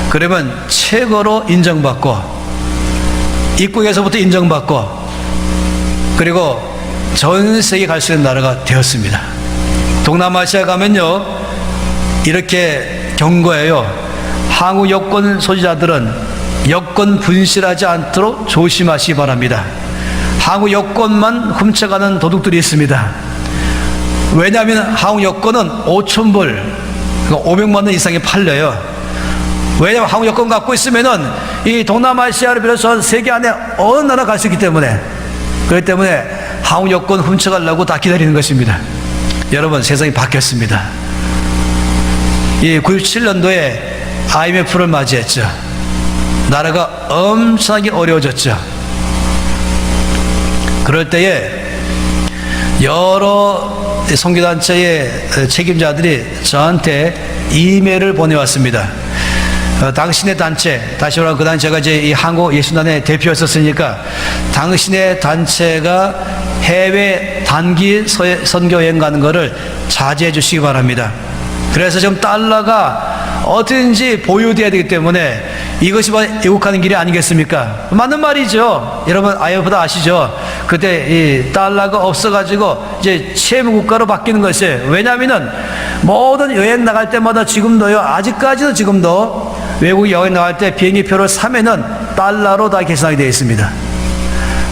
그러면 최고로 인정받고 입국에서부터 인정받고 그리고 전 세계 갈 수 있는 나라가 되었습니다. 동남아시아 가면요 이렇게 경고해요. 한국 여권 소지자들은 여권 분실하지 않도록 조심하시기 바랍니다. 한국 여권만 훔쳐가는 도둑들이 있습니다. 왜냐하면 한국 여권은 5,000불 500만 원 이상에 팔려요. 왜냐하면 한국 여권 갖고 있으면은 이 동남아시아를 비롯해서 세계 안에 어느 나라 갈 수 있기 때문에, 그렇기 때문에 한국 여권 훔쳐가려고 다 기다리는 것입니다. 여러분 세상이 바뀌었습니다. 이 97년도에 IMF를 맞이했죠. 나라가 엄청나게 어려워졌죠. 그럴 때에 여러 선교단체의 책임자들이 저한테 이메일을 보내왔습니다. 당신의 단체, 다시 말하면 그 단체가 이제 이 한국 예수단의 대표였었으니까 당신의 단체가 해외 단기 선교 여행 가는 거를 자제해 주시기 바랍니다. 그래서 지금 달러가 어떻게든지 보유돼야 되기 때문에 이것이 바로 애국하는 길이 아니겠습니까? 맞는 말이죠. 여러분 IMF 다 아시죠? 그때 이 달러가 없어가지고 이제 채무 국가로 바뀌는 것이에요. 왜냐하면은 모든 여행 나갈 때마다 지금도요, 아직까지도 지금도 외국 여행 나갈 때 비행기표를 사면은 달러로 다 계산하게 되어 있습니다.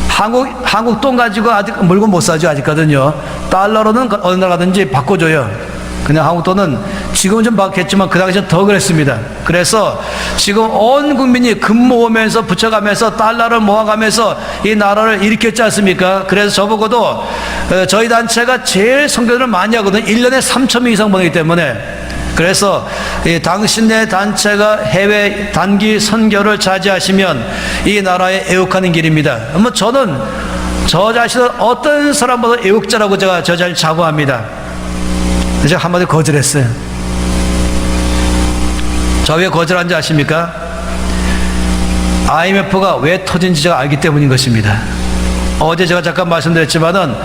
한국 돈 가지고 아직 물건 못 사죠. 아직까지는요. 달러로는 어느 나라 가든지 바꿔줘요. 그냥 한국 돈은 지금은 좀 바뀌었지만 그 당시엔 더 그랬습니다. 그래서 지금 온 국민이 금 모으면서 붙여가면서 달러를 모아가면서 이 나라를 일으켰지 않습니까? 그래서 저보고도 저희 단체가 제일 선교를 많이 하거든요. 1년에 3,000명 이상 보내기 때문에. 그래서 이 당신의 단체가 해외 단기 선교를 자제하시면 이 나라에 애국하는 길입니다. 뭐 저는 저 자신은 어떤 사람보다 애국자라고 제가 저 자신을 자부합니다. 제가 한마디 거절했어요. 저 왜 거절한지 아십니까? IMF가 왜 터진지 제가 알기 때문인 것입니다. 어제 제가 잠깐 말씀드렸지만은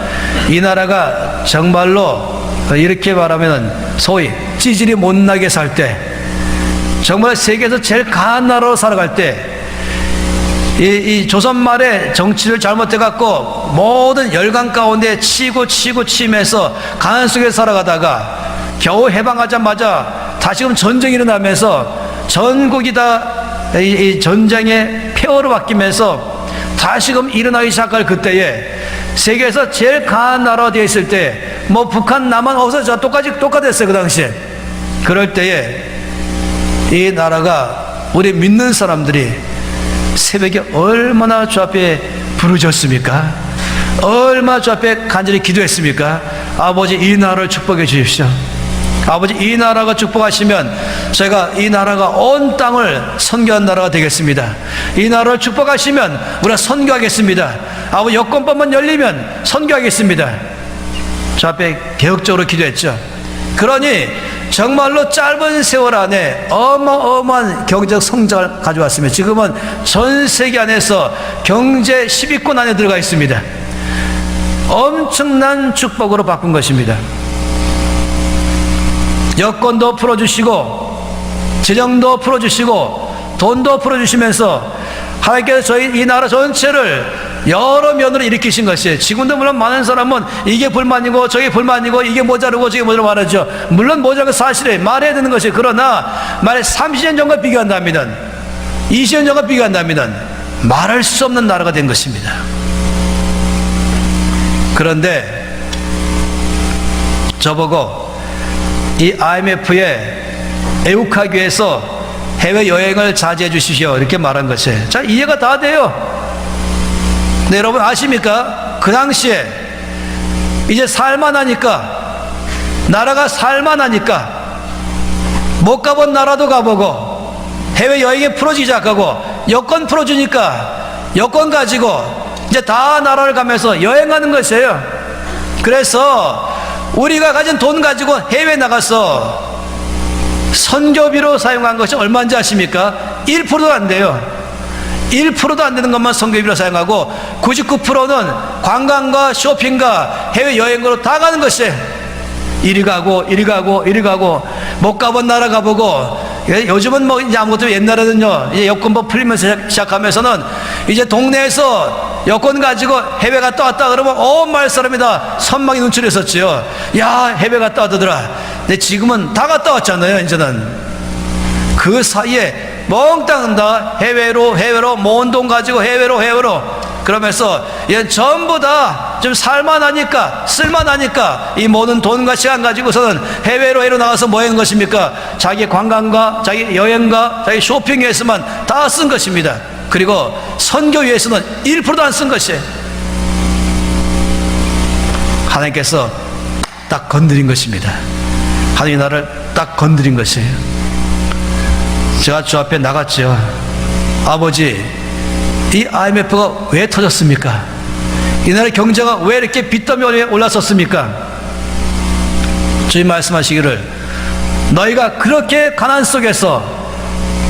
이 나라가 정말로 이렇게 말하면은 소위 찌질이 못나게 살 때, 정말 세계에서 제일 강한 나라로 살아갈 때, 이 조선 말에 정치를 잘못해갖고 모든 열강 가운데 치면서 가난 속에 살아가다가 겨우 해방하자마자 다시금 전쟁이 일어나면서 전국이 다 이 전쟁의 폐허로 바뀌면서 다시금 일어나기 시작할 그때에 세계에서 제일 강한 나라가 되어 있을 때, 뭐 북한, 남한 없어져 똑같았어요 그 당시에. 그럴 때에 이 나라가 우리 믿는 사람들이 새벽에 얼마나 주 앞에 부르짖었습니까? 얼마나 주 앞에 간절히 기도했습니까? 아버지, 이 나라를 축복해 주십시오. 아버지, 이 나라가 축복하시면 제가 이 나라가 온 땅을 선교한 나라가 되겠습니다. 이 나라를 축복하시면 우리가 선교하겠습니다. 아버지, 여권법만 열리면 선교하겠습니다. 저 앞에 개혁적으로 기도했죠. 그러니 정말로 짧은 세월 안에 어마어마한 경제적 성장을 가져왔으며 지금은 전 세계 안에서 경제 10위권 안에 들어가 있습니다. 엄청난 축복으로 바꾼 것입니다. 여권도 풀어주시고 재정도 풀어주시고 돈도 풀어주시면서 하나님께서 저희 이 나라 전체를 여러 면으로 일으키신 것이에요. 지금도 물론 많은 사람은 이게 불만이고 저게 불만이고 이게 모자르고 저게 모자르고 말하죠. 물론 모자란 건 사실이에요. 말해야 되는 것이에요. 그러나 만약 30년 전과 비교한다면 20년 전과 비교한다면 말할 수 없는 나라가 된 것입니다. 그런데 저보고 이 IMF에 애국하기 위해서 해외여행을 자제해 주십시오 이렇게 말한 것이에요. 자, 이해가 다 돼요. 네, 여러분 아십니까? 그 당시에 이제 살만하니까, 나라가 살만하니까 못 가본 나라도 가보고 해외여행에 풀어지기 시작하고 여권 풀어주니까 여권 가지고 이제 다 나라를 가면서 여행하는 것이에요. 그래서 우리가 가진 돈 가지고 해외 나가서 선교비로 사용한 것이 얼마인지 아십니까? 1%도 안 돼요. 1%도 안 되는 것만 선교비로 사용하고 99%는 관광과 쇼핑과 해외여행으로 다 가는 것이에요. 이리 가고 못 가본 나라 가보고. 요즘은 뭐 이제 아무것도, 옛날에는요 이제 여권법 풀리면서 시작하면서는 이제 동네에서 여권 가지고 해외 갔다 왔다 그러면 온 마을 사람이 다 선망이 눈치를 야, 해외 갔다 왔다더라. 근데 지금은 다 갔다 왔잖아요. 이제는 그 사이에 몽땅 다 해외로 모은 돈 가지고 해외로 그러면서 얘 전부 다 좀 살만하니까, 쓸만하니까 이 모든 돈과 시간 가지고서는 해외로 나가서 뭐 하는 것입니까? 자기 관광과 자기 여행과 자기 쇼핑 위해서만 다 쓴 것입니다. 그리고 선교 위해서는 1%도 안 쓴 것이에요. 하나님께서 딱 건드린 것입니다. 하나님 나라를 딱 건드린 것이에요. 제가 주 앞에 나갔죠. 아버지, 이 IMF가 왜 터졌습니까? 이 나라 경제가 왜 이렇게 빚더미 올랐었습니까? 주님 말씀하시기를, 너희가 그렇게 가난 속에서,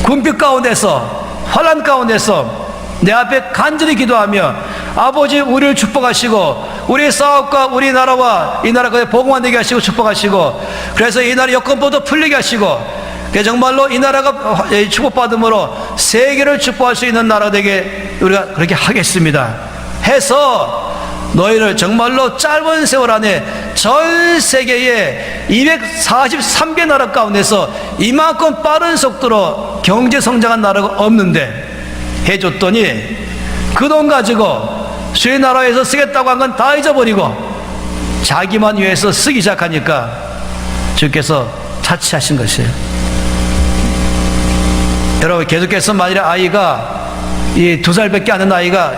궁핍 가운데서, 환난 가운데서 내 앞에 간절히 기도하며 아버지 우리를 축복하시고 우리 사업과 우리 나라와 이 나라가 복음화되게 하시고 축복하시고, 그래서 이 나라 여권법도 풀리게 하시고, 정말로 이 나라가 축복받음으로 세계를 축복할 수 있는 나라 되게 우리가 그렇게 하겠습니다 해서 너희를 정말로 짧은 세월 안에 전 세계의 243개 나라 가운데서 이만큼 빠른 속도로 경제 성장한 나라가 없는데 해줬더니 그 돈 가지고 주의 나라에서 쓰겠다고 한 건 다 잊어버리고 자기만 위해서 쓰기 시작하니까 주께서 자취하신 것이에요. 여러분, 계속해서 만일에 아이가 이 2살밖에 안 된 아이가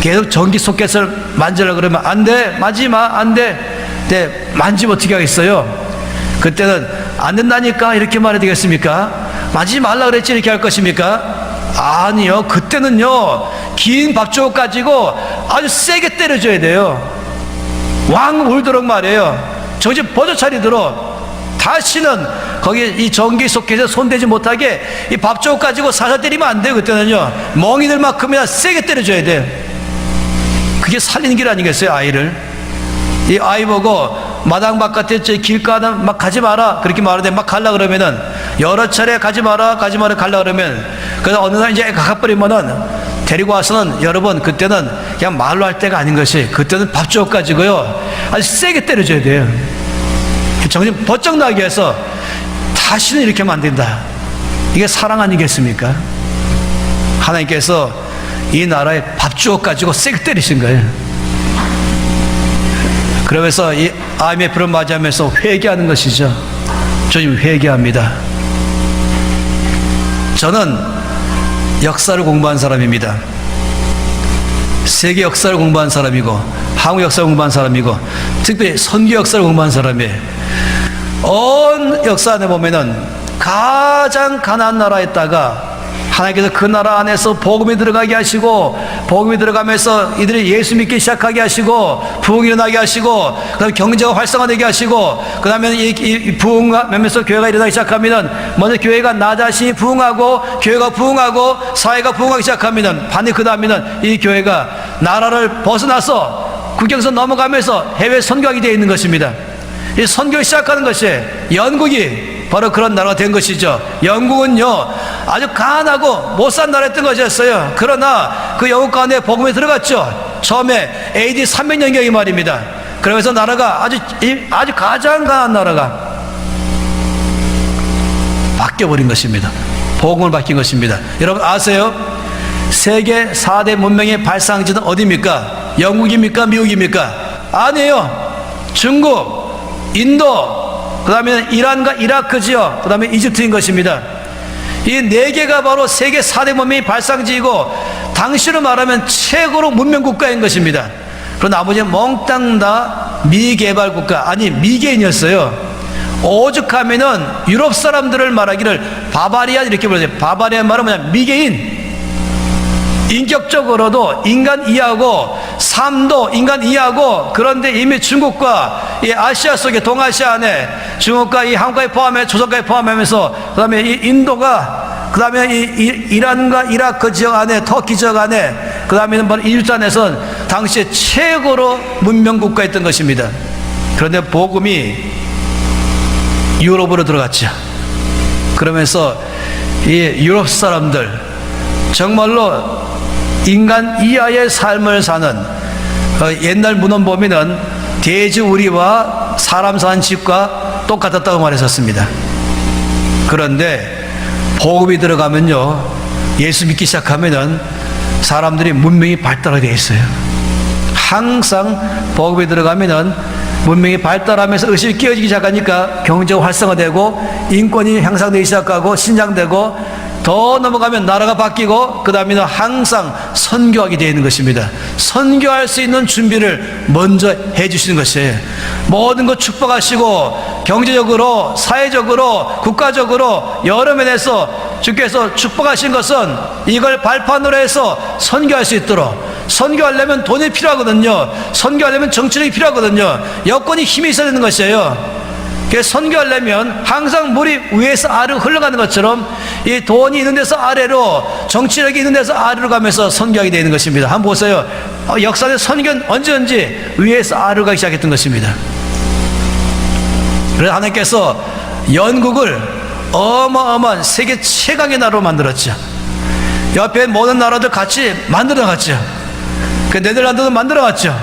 계속 전기 소켓을 만지려고 그러면 안 돼, 만지지 마, 안 돼. 근데 만지면 어떻게 하겠어요? 그때는 안 된다니까 이렇게 말해야 되겠습니까? 만지지 말라 그랬지 이렇게 할 것입니까? 아니요. 그때는요 긴 밥주걱 가지고 아주 세게 때려줘야 돼요. 왕 울도록 말이에요. 정신 버젓 차리도록. 다시는 거기 이 전기 소켓에 손대지 못하게 이 밥주걱 가지고 살살 때리면 안 돼요. 그때는요 멍이들만큼이나 세게 때려줘야 돼요. 그게 살리는 길 아니겠어요? 아이를. 이 아이 보고 마당 바깥에 저 길가에 막 가지 마라 그렇게 말하는데 막 갈라 그러면은 여러 차례 가지 마라 갈라 그러면 그래서 어느 날 이제 가가버리면은 데리고 와서는 여러분 그때는 그냥 말로 할 때가 아닌 것이 그때는 밥 주워 가지고요 아주 세게 때려줘야 돼요. 정신 번쩍 나게 해서 다시는 이렇게 하면 안 된다. 이게 사랑 아니겠습니까? 하나님께서 이 나라에 밥 주워 가지고 세게 때리신 거예요. 그러면서 이 IMF를 맞이하면서 회개하는 것이죠. 주님 회개합니다. 저는 역사를 공부한 사람입니다. 세계 역사를 공부한 사람이고 한국 역사를 공부한 사람이고 특별히 선교 역사를 공부한 사람이에요. 온 역사 안에 보면은 가장 가난한 나라에다가 하나님께서 그 나라 안에서 복음이 들어가게 하시고 복음이 들어가면서 이들이 예수 믿기 시작하게 하시고 부흥이 일어나게 하시고 그 다음에 경제가 활성화되게 하시고 그 다음에 이 부흥하면서 교회가 일어나기 시작하면 먼저 교회가 나 자신이 부흥하고 교회가 부흥하고 사회가 부흥하기 시작하면 반드시 그 다음에는 이 교회가 나라를 벗어나서 국경선 넘어가면서 해외 선교하게 되어 있는 것입니다. 이 선교를 시작하는 것이 영국이 바로 그런 나라가 된 것이죠. 영국은요 아주 가난하고 못산 나라였던 것이었어요. 그러나 그 영국 가운데 복음이 들어갔죠. 처음에 AD 300년경이 말입니다. 그러면서 나라가 아주 가장 가난한 나라가 바뀌어버린 것입니다. 복음을 바뀐 것입니다. 여러분 아세요? 세계 4대 문명의 발상지는 어디입니까? 영국입니까? 미국입니까? 아니에요. 중국, 인도, 그 다음에 이란과 이라크 지역, 그 다음에 이집트인 것입니다. 이 네 개가 바로 세계 4대 문명의 발상지이고 당시로 말하면 최고로 문명국가인 것입니다. 그러나 나머지는 몽땅 다 미개발국가, 아니 미개인이었어요. 오죽하면은 유럽 사람들을 말하기를 바바리안 이렇게 불러요. 바바리안 말은 뭐냐? 미개인. 인격적으로도 인간 이하고 삶도 인간 이하고 그런데 이미 중국과 이 아시아 속에 동아시아 안에 중국과 이 한국까지 포함해 조선까지 포함하면서 그 다음에 이 인도가 그 다음에 이 이란과 이라크 지역 안에 터키 지역 안에 그 다음에는 바로 이집트 안에서는 당시에 최고로 문명국가였던 것입니다. 그런데 복음이 유럽으로 들어갔죠. 그러면서 이 유럽 사람들 정말로 인간 이하의 삶을 사는 옛날 문헌 보면은 돼지우리와 사람 사는 집과 똑같았다고 말했었습니다. 그런데 복음이 들어가면요 예수 믿기 시작하면은 사람들이 문명이 발달하게 되어 있어요. 항상 복음이 들어가면은 문명이 발달하면서 의식이 끼어지기 시작하니까 경제가 활성화되고 인권이 향상되기 시작하고 신장되고 더 넘어가면 나라가 바뀌고 그 다음에는 항상 선교하게 되어 있는 것입니다. 선교할 수 있는 준비를 먼저 해주시는 것이에요. 모든 것 축복하시고 경제적으로 사회적으로 국가적으로 여러 면에서 주께서 축복하신 것은 이걸 발판으로 해서 선교할 수 있도록 선교하려면 돈이 필요하거든요. 선교하려면 정치력이 필요하거든요. 여건이 힘이 있어야 되는 것이에요. 선교하려면 항상 물이 위에서 아래로 흘러가는 것처럼 이 돈이 있는 데서 아래로 정치력이 있는 데서 아래로 가면서 선교하게 되는 것입니다. 한번 보세요. 역사의 선교는 언제든지 위에서 아래로 가기 시작했던 것입니다. 그래서 하나님께서 영국을 어마어마한 세계 최강의 나라로 만들었죠. 옆에 모든 나라들 같이 만들어갔죠. 그 네덜란드도 만들어갔죠.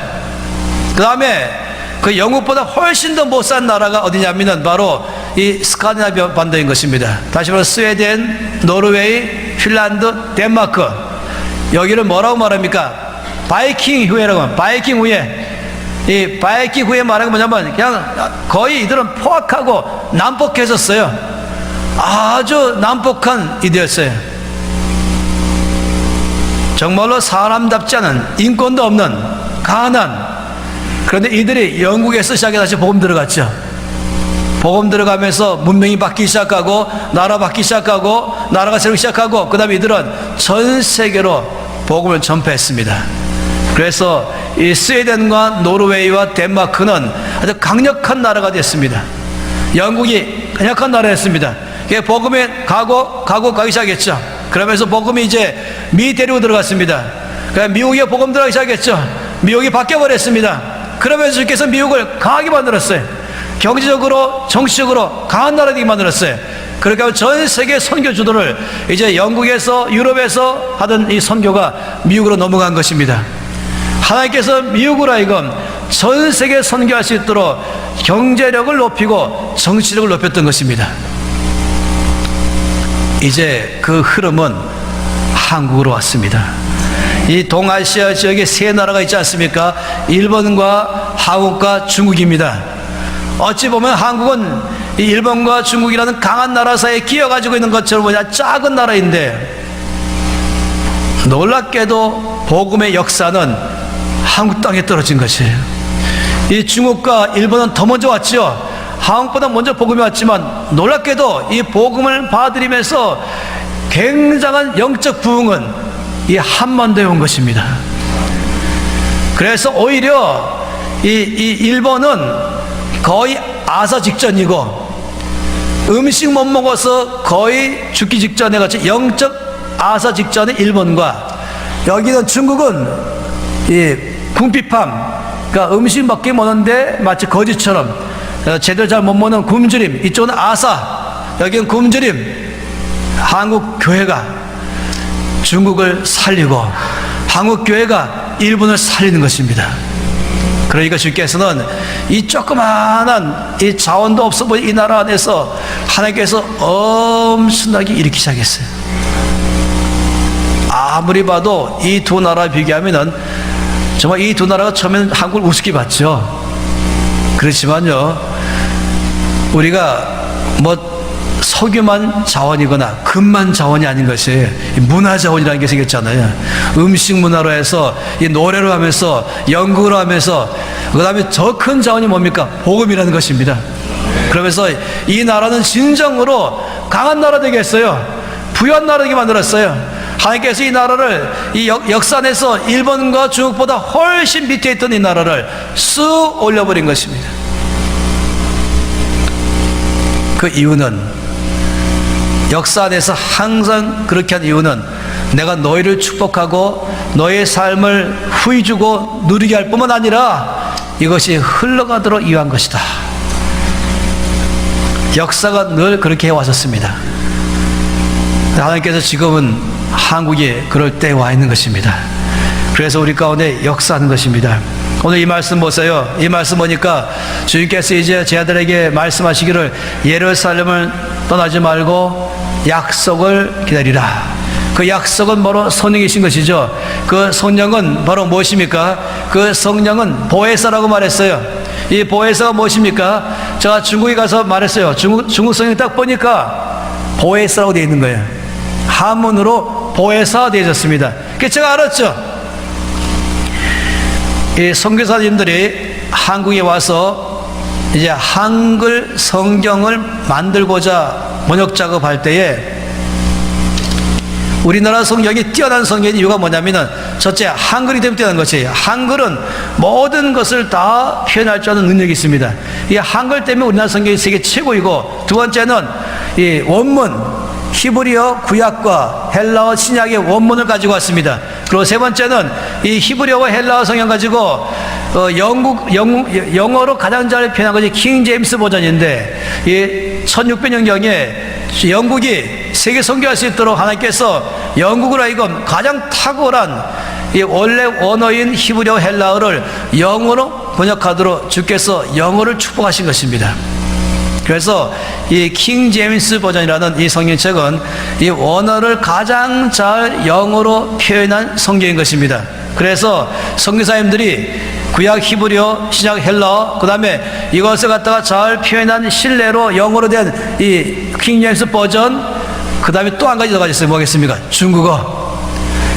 그 다음에 그 영국보다 훨씬 더 못 산 나라가 어디냐면은 바로 이 스칸디나비아 반도인 것입니다. 다시 말해 스웨덴, 노르웨이, 핀란드, 덴마크. 여기를 뭐라고 말합니까? 바이킹 후예라고 합니다. 바이킹 후예. 이 바이킹 후예 말하는 게 뭐냐면 그냥 거의 이들은 포악하고 난폭했었어요. 아주 난폭한 이들이었어요. 정말로 사람답지 않은 인권도 없는 가난. 그런데 이들이 영국에서 시작해서 다시 복음 들어갔죠. 복음 들어가면서 문명이 바뀌기 시작하고 나라 바뀌기 시작하고 나라가 세우기 시작하고 그 다음에 이들은 전 세계로 복음을 전파했습니다. 그래서 이 스웨덴과 노르웨이와 덴마크는 아주 강력한 나라가 됐습니다. 영국이 강력한 나라였습니다. 복음이 가기 시작했죠. 그러면서 복음이 이제 미 대륙으로 들어갔습니다. 미국에 복음 들어가기 시작했죠. 미국이 바뀌어버렸습니다. 그러면서 주께서 미국을 강하게 만들었어요. 경제적으로, 정치적으로 강한 나라 되게 만들었어요. 그렇게 하면 전 세계 선교주도를 이제 영국에서, 유럽에서 하던 이 선교가 미국으로 넘어간 것입니다. 하나님께서 미국으로 하여금 전 세계 선교할 수 있도록 경제력을 높이고 정치력을 높였던 것입니다. 이제 그 흐름은 한국으로 왔습니다. 이 동아시아 지역에 세 나라가 있지 않습니까? 일본과 한국과 중국입니다. 어찌 보면 한국은 이 일본과 중국이라는 강한 나라 사이에 끼어가지고 있는 것처럼 그냥 작은 나라인데, 놀랍게도 복음의 역사는 한국 땅에 떨어진 것이에요. 이 중국과 일본은 더 먼저 왔죠. 한국보다 먼저 복음이 왔지만 놀랍게도 이 복음을 받아들이면서 굉장한 영적 부흥은 이 한반도에 온 것입니다. 그래서 오히려 이 일본은 거의 아사 직전이고, 음식 못 먹어서 거의 죽기 직전에 같이 영적 아사 직전의 일본과, 여기는 중국은 이 궁핍함, 그러니까 음식 먹기 먹는데 마치 거지처럼 제대로 잘 못 먹는 굶주림, 이쪽은 아사, 여기는 굶주림. 한국 교회가 중국을 살리고 한국 교회가 일본을 살리는 것입니다. 그러니까 주께서는 이 조그마한 이 자원도 없어 보이는 이 나라 안에서 하나님께서 엄청나게 일으키기 시작했어요. 아무리 봐도 이 두 나라 비교하면은 정말 이 두 나라가 처음에는 한국을 우습게 봤죠. 그렇지만요, 우리가 뭐 석유만 자원이거나 금만 자원이 아닌 것이 문화 자원이라는 게 생겼잖아요. 음식 문화로 해서, 이 노래로 하면서, 연극으로 하면서, 그 다음에 더 큰 자원이 뭡니까? 복음이라는 것입니다. 그러면서 이 나라는 진정으로 강한 나라 되겠어요. 부유한 나라 되게 만들었어요. 하나님께서 이 나라를, 이 역사 안에서 일본과 중국보다 훨씬 밑에 있던 이 나라를 쑥 올려버린 것입니다. 그 이유는, 역사 안에서 항상 그렇게 한 이유는, 내가 너희를 축복하고 너희의 삶을 후히 주고 누리게 할 뿐만 아니라 이것이 흘러가도록 이유한 것이다. 역사가 늘 그렇게 해왔었습니다. 하나님께서 지금은 한국이 그럴 때에 와 있는 것입니다. 그래서 우리 가운데 역사하는 것입니다. 오늘 이 말씀 보세요. 이 말씀 보니까 주님께서 이제 제 아들에게 말씀하시기를, 예루살렘을 떠나지 말고 약속을 기다리라. 그 약속은 바로 성령이신 것이죠. 그 성령은 바로 무엇입니까? 그 성령은 보혜사라고 말했어요. 이 보혜사가 무엇입니까? 제가 중국에 가서 말했어요. 중국 성경 딱 보니까 보혜사라고 되어 있는 거예요. 한문으로 보혜사 되어 있었습니다. 그래서 제가 알았죠. 이 선교사님들이 한국에 와서 이제 한글 성경을 만들고자 번역 작업할 때에 우리나라 성경이 뛰어난 성경의 이유가 뭐냐면은, 첫째, 한글이 되면 뛰어난 것이에요. 한글은 모든 것을 다 표현할 줄 아는 능력이 있습니다. 이 한글 때문에 우리나라 성경이 세계 최고이고, 두 번째는 이 원문, 히브리어 구약과 헬라어 신약의 원문을 가지고 왔습니다. 그리고 세 번째는 이 히브리어와 헬라어 성경 가지고 영어로 가장 잘 표현한 것이 킹 제임스 버전인데, 이 1600년경에 영국이 세계 선교할 수 있도록 하나님께서 영국으로 하여금 가장 탁월한 이 원래 원어인 히브리어 헬라어를 영어로 번역하도록 주께서 영어를 축복하신 것입니다. 그래서 이 킹 제임스 버전이라는 이 성경책은 이 원어를 가장 잘 영어로 표현한 성경인 것입니다. 그래서 선교사님들이 구약 히브리어, 신약 헬라어, 그 다음에 이것을 갖다가 잘 표현한 신뢰로 영어로 된 이 킹 제임스 버전, 그 다음에 또 한 가지 더 가졌어요. 뭐겠습니까? 중국어.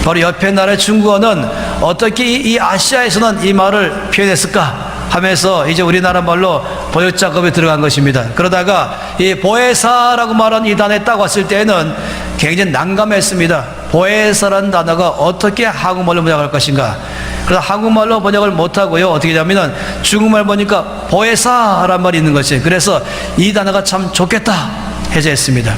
바로 옆에 나라의 중국어는 어떻게 이 아시아에서는 이 말을 표현했을까 하면서 이제 우리나라 말로 번역 작업에 들어간 것입니다. 그러다가 이 보혜사라고 말한 이 단어에 딱 왔을 때는 굉장히 난감했습니다. 보혜사라는 단어가 어떻게 한국말로 번역할 것인가. 그래서 한국말로 번역을 못하고요, 어떻게 하냐면은 중국말 보니까 보혜사라는 말이 있는 것이에요. 그래서 이 단어가 참 좋겠다 해서 했습니다.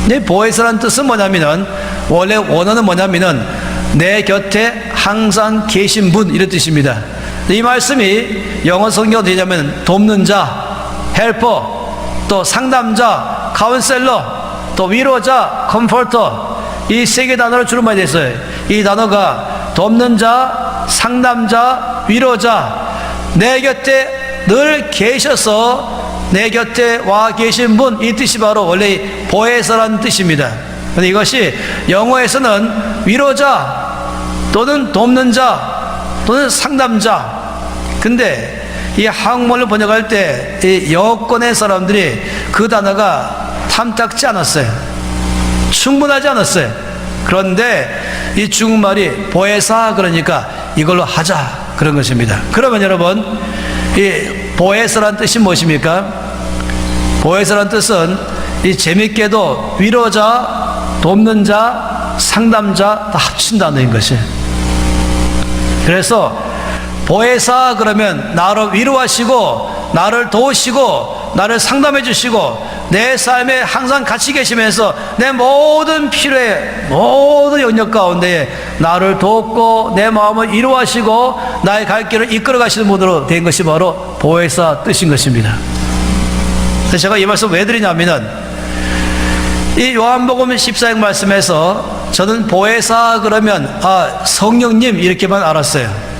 근데 보혜사라는 뜻은 뭐냐면은, 원래 원어는 뭐냐면은 내 곁에 항상 계신 분, 이런 뜻입니다. 이 말씀이 영어 성경은 되냐면 돕는 자, 헬퍼, 또 상담자, 카운셀러, 또 위로자, 컴포터, 이 세 개 단어로 주로 많이 됐어요. 이 단어가 돕는 자, 상담자, 위로자, 내 곁에 늘 계셔서 내 곁에 와 계신 분, 이 뜻이 바로 원래 보혜사라는 뜻입니다. 그런데 이것이 영어에서는 위로자 또는 돕는 자 또는 상담자. 근데 이 한국말로 번역할 때 이 여권의 사람들이 그 단어가 탐탁지 않았어요. 충분하지 않았어요. 그런데 이 중국말이 보혜사 그러니까 이걸로 하자 그런 것입니다. 그러면 여러분, 이 보혜사란 뜻이 무엇입니까? 보혜사란 뜻은 이 재밌게도 위로자, 돕는 자, 상담자 다 합친 단어인 것이에요. 그래서 보혜사 그러면 나를 위로하시고 나를 도우시고 나를 상담해 주시고 내 삶에 항상 같이 계시면서 내 모든 필요에 모든 영역 가운데 나를 돕고 내 마음을 위로하시고 나의 갈 길을 이끌어 가시는 분으로 된 것이 바로 보혜사 뜻인 것입니다. 그래서 제가 이 말씀 왜 드리냐면은 이 요한복음 14장 말씀에서 저는 보혜사 그러면 성령님 이렇게만 알았어요.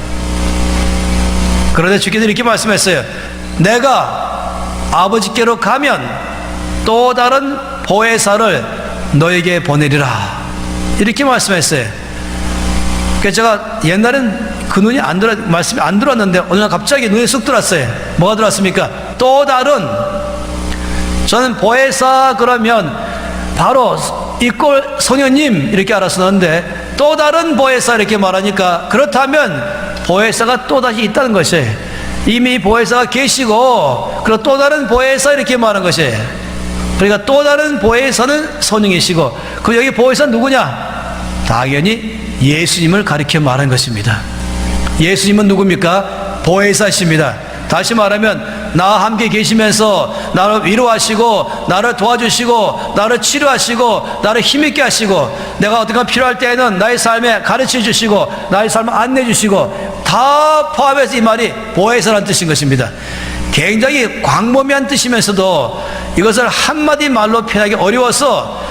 그런데 주께서 이렇게 말씀했어요. 내가 아버지께로 가면 또 다른 보혜사를 너에게 보내리라 이렇게 말씀했어요. 그래서 제가 옛날엔 그 눈이 말씀이 안 들었는데 어느 날 갑자기 눈에 쑥 들었어요. 뭐가 들었습니까? 또 다른. 저는 보혜사 그러면 바로 이꼴 성령님 이렇게 알았었는데 또 다른 보혜사 이렇게 말하니까 그렇다면 보혜사가 또다시 있다는 것이에요. 이미 보혜사가 계시고 그리고 또 다른 보혜사 이렇게 말하는 것이에요. 그러니까 또 다른 보혜사는 성령이시고 그 여기 보혜사는 누구냐? 당연히 예수님을 가리켜 말한 것입니다. 예수님은 누굽니까? 보혜사십니다. 다시 말하면 나와 함께 계시면서 나를 위로하시고 나를 도와주시고 나를 치료하시고 나를 힘있게 하시고 내가 어떻게 필요할 때에는 나의 삶에 가르쳐 주시고 나의 삶을 안내해 주시고 다 포함해서 이 말이 보혜사라는 뜻인 것입니다. 굉장히 광범위한 뜻이면서도 이것을 한마디 말로 표현하기 어려워서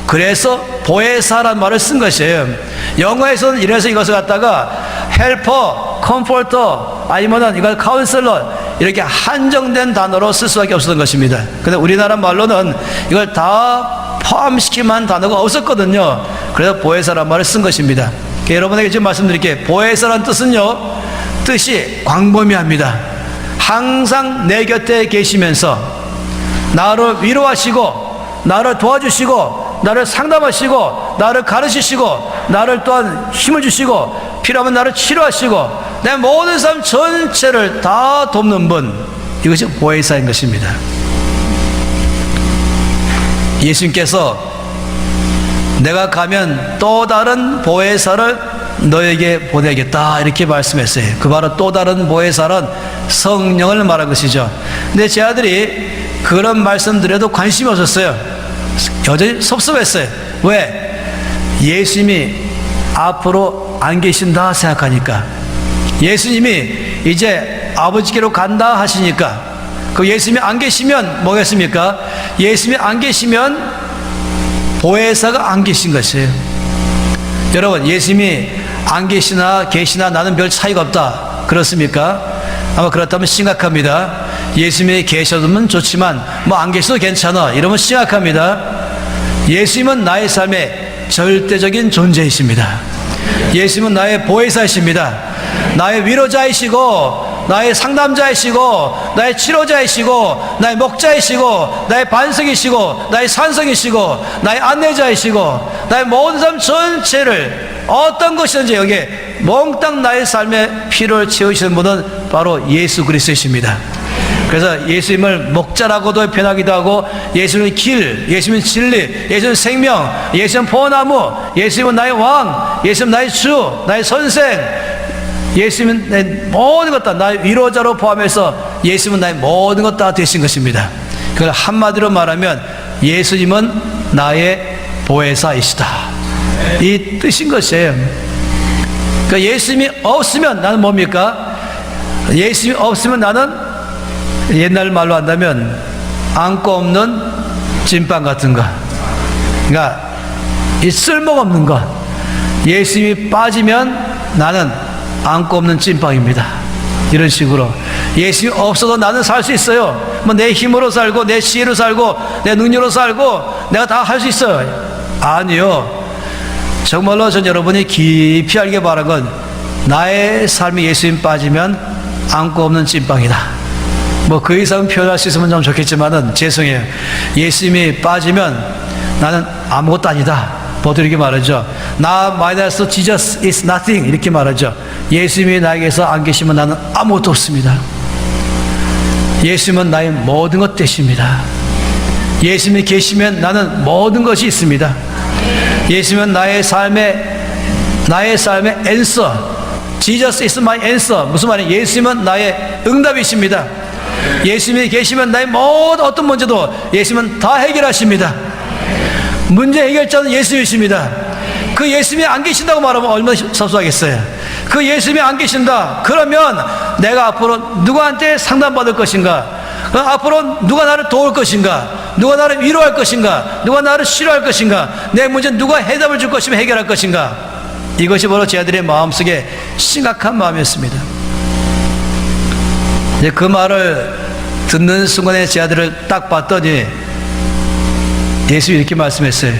그래서 보혜사라는 말을 쓴 것이에요. 영어에서는 이래서 이것을 갖다가 헬퍼, 컴포터 아니면은 이걸 카운셀러 이렇게 한정된 단어로 쓸 수밖에 없었던 것입니다. 근데 우리나라 말로는 이걸 다 포함시킬 만한 단어가 없었거든요. 그래서 보혜사라는 말을 쓴 것입니다. 여러분에게 지금 말씀드릴게요. 보혜사라는 뜻은요, 뜻이 광범위합니다. 항상 내 곁에 계시면서 나를 위로하시고 나를 도와주시고 나를 상담하시고 나를 가르치시고 나를 또한 힘을 주시고 필요하면 나를 치료하시고 내 모든 삶 전체를 다 돕는 분, 이것이 보혜사인 것입니다. 예수님께서 내가 가면 또 다른 보혜사를 너에게 보내겠다 이렇게 말씀했어요. 그 바로 또 다른 보혜사는 성령을 말한 것이죠. 근데 제 아들이 그런 말씀 드려도 관심이 없었어요. 여전히 섭섭했어요. 왜? 예수님이 앞으로 안 계신다 생각하니까. 예수님이 이제 아버지께로 간다 하시니까. 그 예수님이 안 계시면 뭐겠습니까? 예수님이 안 계시면 보혜사가 안 계신 것이에요. 여러분, 예수님이 안 계시나 계시나 나는 별 차이가 없다 그렇습니까? 아마 그렇다면 심각합니다. 예수님이 계셔도 좋지만 뭐 안 계셔도 괜찮아 이러면 심각합니다. 예수님은 나의 삶의 절대적인 존재이십니다. 예수님은 나의 보혜사이십니다. 나의 위로자이시고 나의 상담자이시고 나의 치료자이시고 나의 목자이시고 나의 반석이시고 나의 산성이시고 나의 안내자이시고 나의 모든 삶 전체를 어떤 것이든지 여기에 몽땅 나의 삶의 필요를 채우시는 분은 바로 예수 그리스도이십니다. 그래서 예수님을 목자라고도 표현하기도 하고 예수님은 길, 예수님은 진리, 예수님은 생명, 예수님은 포나무, 예수님은 나의 왕, 예수님은 나의 주, 나의 선생, 예수님은 내 모든 것 다 나의 위로자로 포함해서 예수님은 나의 모든 것 다 되신 것입니다. 그걸 한마디로 말하면 예수님은 나의 보혜사이시다 이 뜻인 것이에요. 그러니까 예수님이 없으면 나는 뭡니까? 예수님이 없으면 나는 옛날 말로 한다면 안고 없는 찐빵 같은 거. 그러니까 이 쓸모가 없는 것. 예수님이 빠지면 나는 안고 없는 찐빵입니다. 이런 식으로 예수님이 없어도 나는 살 수 있어요. 뭐 내 힘으로 살고 내 지혜로 살고 내 능력으로 살고 내가 다 할 수 있어요. 아니요. 정말로 전 여러분이 깊이 알게 바란 건 나의 삶이 예수님 빠지면 안고 없는 찐빵이다. 뭐 그 이상 표현할 수 있으면 좀 좋겠지만은 죄송해요. 예수님이 빠지면 나는 아무것도 아니다. 보통 이렇게 말하죠. 나 마이너스 Jesus is nothing 이렇게 말하죠. 예수님이 나에게서 안 계시면 나는 아무것도 없습니다. 예수님은 나의 모든 것 되십니다. 예수님이 계시면 나는 모든 것이 있습니다. 예수님은 나의 삶의 answer. Jesus is my answer. 무슨 말이에요? 예수님은 나의 응답이십니다. 예수님이 계시면 나의 모든 어떤 문제도 예수님은 다 해결하십니다. 문제 해결자는 예수님이십니다. 그 예수님이 안 계신다고 말하면 얼마나 섭섭하겠어요. 그 예수님이 안 계신다. 그러면 내가 앞으로 누구한테 상담받을 것인가? 앞으로 누가 나를 도울 것인가? 누가 나를 위로할 것인가? 누가 나를 싫어할 것인가? 내 문제는 누가 해답을 줄 것이며 해결할 것인가? 이것이 바로 제 아들의 마음속에 심각한 마음이었습니다. 이제 그 말을 듣는 순간에 제 아들을 딱 봤더니 예수님이 이렇게 말씀했어요.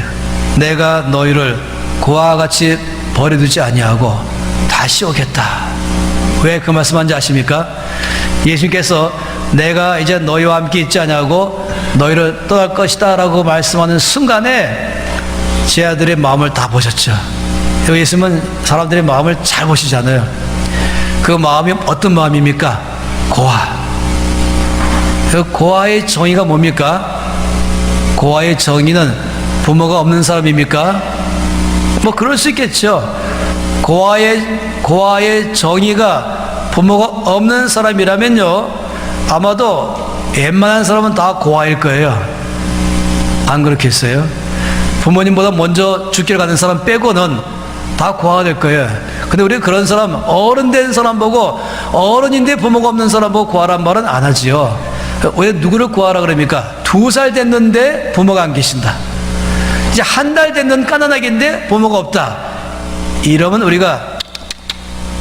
내가 너희를 그와 같이 버려두지 아니하고 다시 오겠다. 왜 그 말씀한지 아십니까? 예수님께서 내가 이제 너희와 함께 있지 아니하고 너희를 떠날 것이다 라고 말씀하는 순간에 제 아들의 마음을 다 보셨죠. 예수님은 사람들의 마음을 잘 보시잖아요. 그 마음이 어떤 마음입니까? 고아. 그 고아의 정의가 뭡니까? 고아의 정의는 부모가 없는 사람입니까? 뭐 그럴 수 있겠죠. 고아의 정의가 부모가 없는 사람이라면요, 아마도 웬만한 사람은 다 고아일 거예요. 안 그렇겠어요? 부모님보다 먼저 죽기를 가는 사람 빼고는 다 고아가 될 거예요. 근데 우리 그런 사람, 어른 된 사람 보고, 어른인데 부모가 없는 사람 보고 고아란 말은 안 하지요. 왜 누구를 고아라 그럽니까? 2살 됐는데 부모가 안 계신다. 이제 1달 됐는 까나나기인데 부모가 없다. 이러면 우리가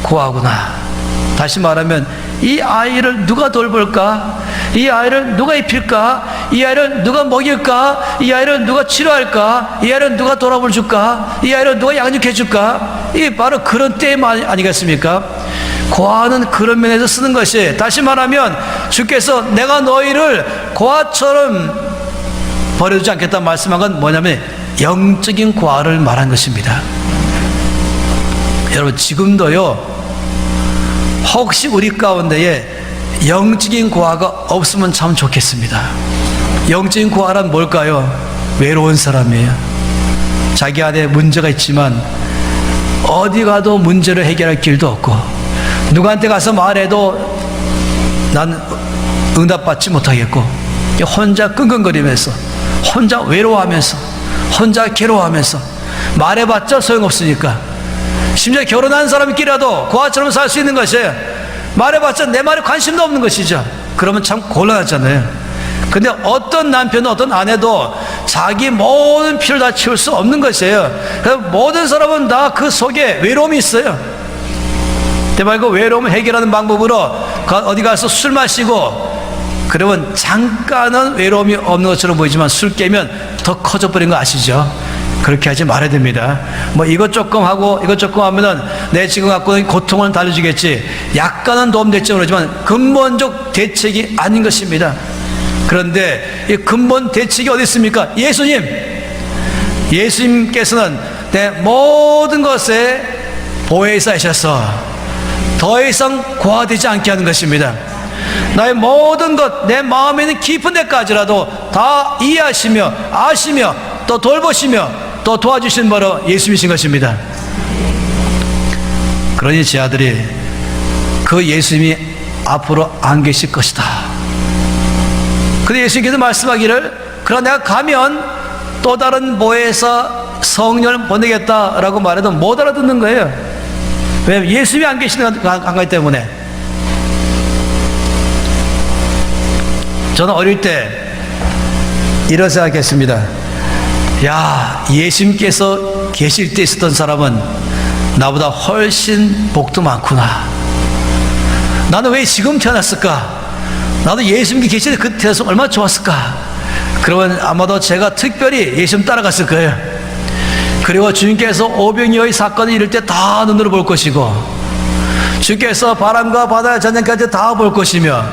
고아구나. 다시 말하면 이 아이를 누가 돌볼까? 이 아이를 누가 입힐까? 이 아이를 누가 먹일까? 이 아이를 누가 치료할까? 이 아이를 누가 돌아볼 줄까? 이 아이를 누가 양육해 줄까? 이게 바로 그런 때임 아니겠습니까? 고아는 그런 면에서 쓰는 것이, 다시 말하면 주께서 내가 너희를 고아처럼 버려두지 않겠다 말씀한 건 뭐냐면 영적인 고아를 말한 것입니다. 여러분 지금도요, 혹시 우리 가운데에 영적인 고아가 없으면 참 좋겠습니다. 영적인 고아란 뭘까요? 외로운 사람이에요. 자기 안에 문제가 있지만 어디 가도 문제를 해결할 길도 없고, 누구한테 가서 말해도 난 응답받지 못하겠고, 혼자 끙끙거리면서, 혼자 외로워하면서, 혼자 괴로워하면서, 말해봤자 소용없으니까, 심지어 결혼한 사람끼리라도 고아처럼 살 수 있는 것이에요. 말해봤자 내 말에 관심도 없는 것이죠. 그러면 참 곤란하잖아요. 근데 어떤 남편은 어떤 아내도 자기 모든 피를 다 채울 수 없는 것이에요. 그래서 모든 사람은 다 그 속에 외로움이 있어요. 대말 그 외로움을 해결하는 방법으로 어디 가서 술 마시고, 그러면 잠깐은 외로움이 없는 것처럼 보이지만 술 깨면 더 커져버린 거 아시죠? 그렇게 하지 말아야 됩니다. 뭐 이것 조금 하고 이것 조금 하면은 내 지금 갖고 있는 고통은 달래주겠지, 약간은 도움될지 모르지만 근본적 대책이 아닌 것입니다. 그런데 이 근본 대책이 어디 있습니까? 예수님께서는 내 모든 것에 보혜사이셔서 더 이상 고아되지 않게 하는 것입니다. 나의 모든 것, 내 마음에 있는 깊은 데까지라도 다 이해하시며 아시며 또 돌보시며 또 도와주신 바로 예수님이신 것입니다. 그러니 제 아들이 그 예수님이 앞으로 안 계실 것이다. 근데 예수님께서 말씀하기를, 그러나 내가 가면 또 다른 보혜사 성령을 보내겠다라고 말해도 못 알아듣는 거예요. 왜? 예수님이 안 계시는 한 가지 때문에. 저는 어릴 때 이런 생각했습니다. 야, 예수님께서 계실 때 있었던 사람은 나보다 훨씬 복도 많구나. 나는 왜 지금 태어났을까? 나도 예수님이 계실 때 그때 태어나서 얼마나 좋았을까? 그러면 아마도 제가 특별히 예수님 따라갔을 거예요. 그리고 주님께서 오병이어의 사건을 이룰 때 다 눈으로 볼 것이고, 주께서 바람과 바다의 전쟁까지 다 볼 것이며,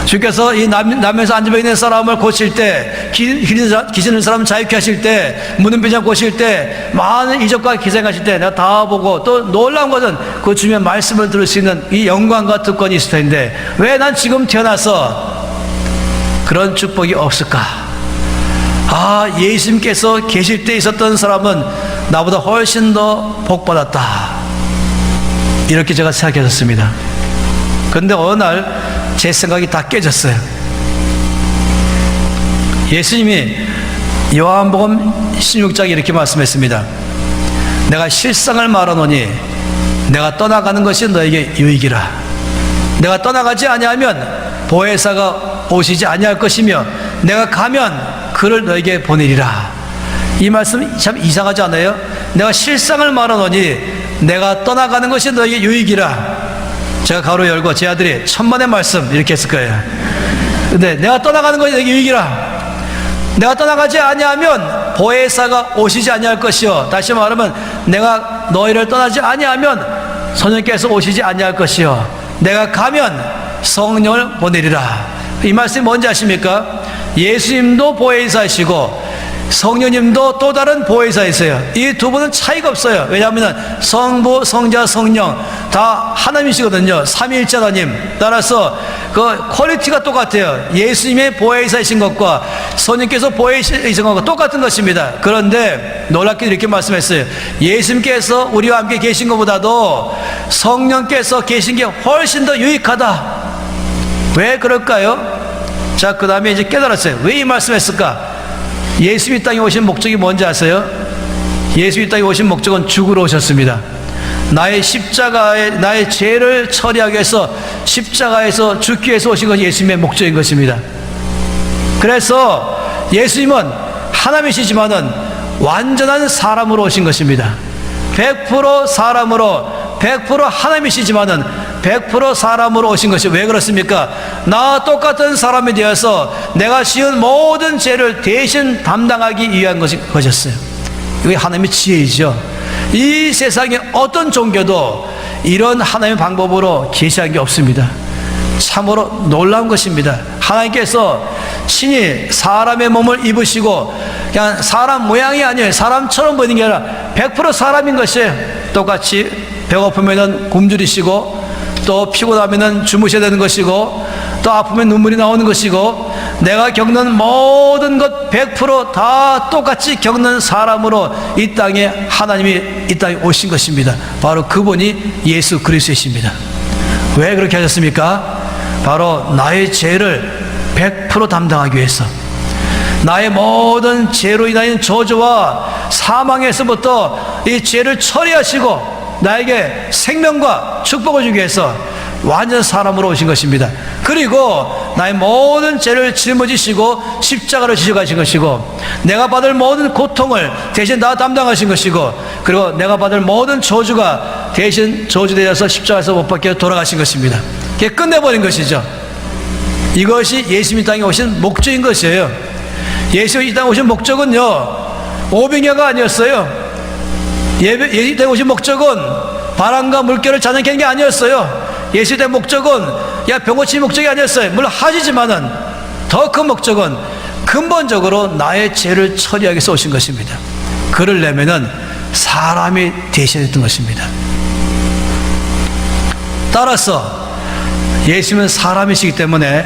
주께서 이 남에서 안전병 있는 사람을 고칠 때, 기지는 사람 자유케 하실 때, 문둥병자 고칠 때, 많은 이적과 기생하실 때 내가 다 보고, 또 놀라운 것은 그 주님의 말씀을 들을 수 있는 이 영광과 특권이 있을 텐데 왜 난 지금 태어나서 그런 축복이 없을까? 아, 예수님께서 계실 때 있었던 사람은 나보다 훨씬 더 복받았다, 이렇게 제가 생각했었습니다. 그런데 어느 날 제 생각이 다 깨졌어요. 예수님이 요한복음 16장에 이렇게 말씀했습니다. 내가 실상을 말하노니 내가 떠나가는 것이 너에게 유익이라. 내가 떠나가지 아니하면 보혜사가 오시지 아니할 것이며 내가 가면 그를 너에게 보내리라. 이 말씀 참 이상하지 않아요? 내가 실상을 말하노니 내가 떠나가는 것이 너에게 유익이라. 제가 가로 열고 제 아들이 천만의 말씀 이렇게 했을 거예요. 근데 내가 떠나가는 것이 너에게 유익이라. 내가 떠나가지 아니하면 보혜사가 오시지 아니할 것이요. 다시 말하면 내가 너희를 떠나지 아니하면 성령께서 오시지 아니할 것이요. 내가 가면 성령을 보내리라. 이 말씀이 뭔지 아십니까? 예수님도 보혜사이시고 성령님도 또 다른 보혜사이세요. 이 두 분은 차이가 없어요. 왜냐하면 성부, 성자, 성령 다 하나님이시거든요. 삼위일체 하나님. 따라서 그 퀄리티가 똑같아요. 예수님의 보혜사이신 것과 성령께서 보혜사이신 것과 똑같은 것입니다. 그런데 놀랍게 이렇게 말씀했어요. 예수님께서 우리와 함께 계신 것보다도 성령께서 계신 게 훨씬 더 유익하다. 왜 그럴까요? 자, 그 다음에 이제 깨달았어요. 왜 이 말씀했을까? 예수님이 땅에 오신 목적이 뭔지 아세요? 예수님이 땅에 오신 목적은 죽으러 오셨습니다. 나의 십자가에 나의 죄를 처리하기 위해서 십자가에서 죽기 위해서 오신 것이 예수님의 목적인 것입니다. 그래서 예수님은 하나님이시지만은 완전한 사람으로 오신 것입니다. 100% 사람으로 100% 하나님이시지만은 100% 사람으로 오신 것이 왜 그렇습니까? 나와 똑같은 사람이 되어서 내가 지은 모든 죄를 대신 담당하기 위한 것이었어요. 이게 하나님의 지혜이죠. 이 세상에 어떤 종교도 이런 하나님의 방법으로 계시한 게 없습니다. 참으로 놀라운 것입니다. 하나님께서 친히 사람의 몸을 입으시고 그냥 사람 모양이 아니에요. 사람처럼 보이는 게 아니라 100% 사람인 것이에요. 똑같이 배고프면 굶주리시고 또 피곤하면 주무셔야 되는 것이고 또 아프면 눈물이 나오는 것이고 내가 겪는 모든 것 100% 똑같이 겪는 사람으로 이 땅에 하나님이 이 땅에 오신 것입니다. 바로 그분이 예수 그리스도이십니다. 왜 그렇게 하셨습니까? 바로 나의 죄를 100% 담당하기 위해서, 나의 모든 죄로 인한 저주와 사망에서부터 이 죄를 처리하시고 나에게 생명과 축복을 주기 위해서 완전 사람으로 오신 것입니다. 그리고 나의 모든 죄를 짊어지시고 십자가를 지시고 가신 것이고 내가 받을 모든 고통을 대신 다 담당하신 것이고 그리고 내가 받을 모든 저주가 대신 저주되어서 십자가에서 못 박혀 돌아가신 것입니다. 그게 끝내버린 것이죠. 이것이 예수님 땅에 오신 목적인 것이에요. 예수님 이 땅에 오신 목적은요 오병이어가 아니었어요. 예수님 땅에 오신 목적은 바람과 물결을 자전케 하는 게 아니었어요. 예수님 땅의 목적은 병 고치는 목적이 아니었어요. 물론 하지만은 더 큰 목적은 근본적으로 나의 죄를 처리하기 위해서 오신 것입니다. 그를 내면은 사람이 대신했던 것입니다. 따라서 예수님은 사람이시기 때문에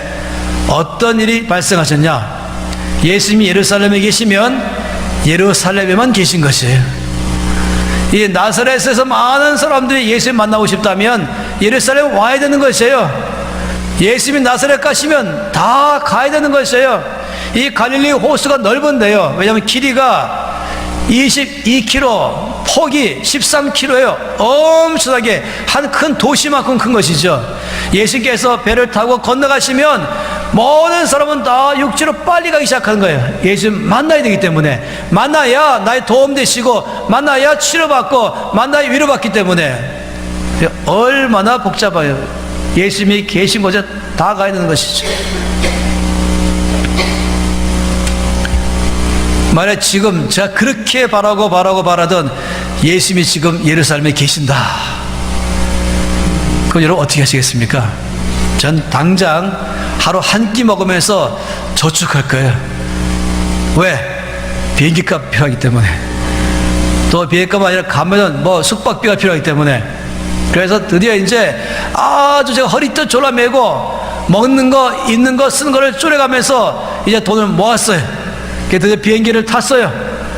어떤 일이 발생하셨냐? 예수님이 예루살렘에 계시면 예루살렘에만 계신 것이에요. 이 나사렛에서 많은 사람들이 예수님 만나고 싶다면 예루살렘 와야 되는 것이에요. 예수님이 나사렛 가시면 다 가야 되는 것이에요. 이 갈릴리 호수가 넓은데요. 왜냐하면 길이가 22km, 폭이 13km예요. 엄청나게 한 큰 도시만큼 큰 것이죠. 예수님께서 배를 타고 건너가시면 모든 사람은 다 육지로 빨리 가기 시작하는 거예요. 예수 만나야 되기 때문에. 만나야 나의 도움 되시고, 만나야 치료받고, 만나야 위로받기 때문에. 얼마나 복잡해요. 예수님이 계신 곳에 다 가야 되는 것이죠. 만약 지금 제가 그렇게 바라던 예수님이 지금 예루살렘에 계신다, 그럼 여러분 어떻게 하시겠습니까? 전 당장 하루 한 끼 먹으면서 저축할 거예요. 왜? 비행기값 필요하기 때문에. 또 비행기값 아니라 가면은 숙박비가 필요하기 때문에. 그래서 드디어 이제 아주 제가 허리띠 졸라매고 먹는 거, 입는 거, 쓰는 거를 쪼려가면서 이제 돈을 모았어요. 그래서 드디어 비행기를 탔어요.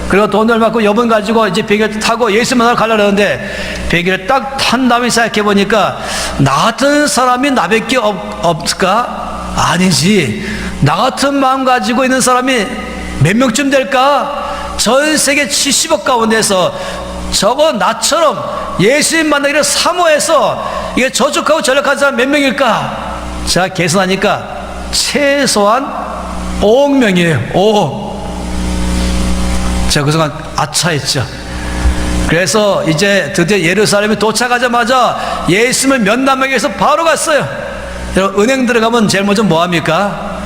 그리고 돈을 받고 여분 가지고 이제 비행기를 타고 예수 만나러 가려고 하는데, 비행기를 딱 탄 다음에 생각해 보니까 나 같은 사람이 나밖에 없을까? 아니지. 나 같은 마음 가지고 있는 사람이 몇 명쯤 될까? 전 세계 70억 가운데서 저거 나처럼 예수님 만나기를 사모해서 이게 저축하고 전력한 사람 몇 명일까? 제가 계산하니까 최소한 5억 명이에요. 5억. 제가 그 순간 아차했죠. 그래서 이제 드디어 예루살렘에 도착하자마자 예수님을 면담하기 위해서 바로 갔어요. 여러분, 은행 들어가면 제일 먼저 뭐 합니까?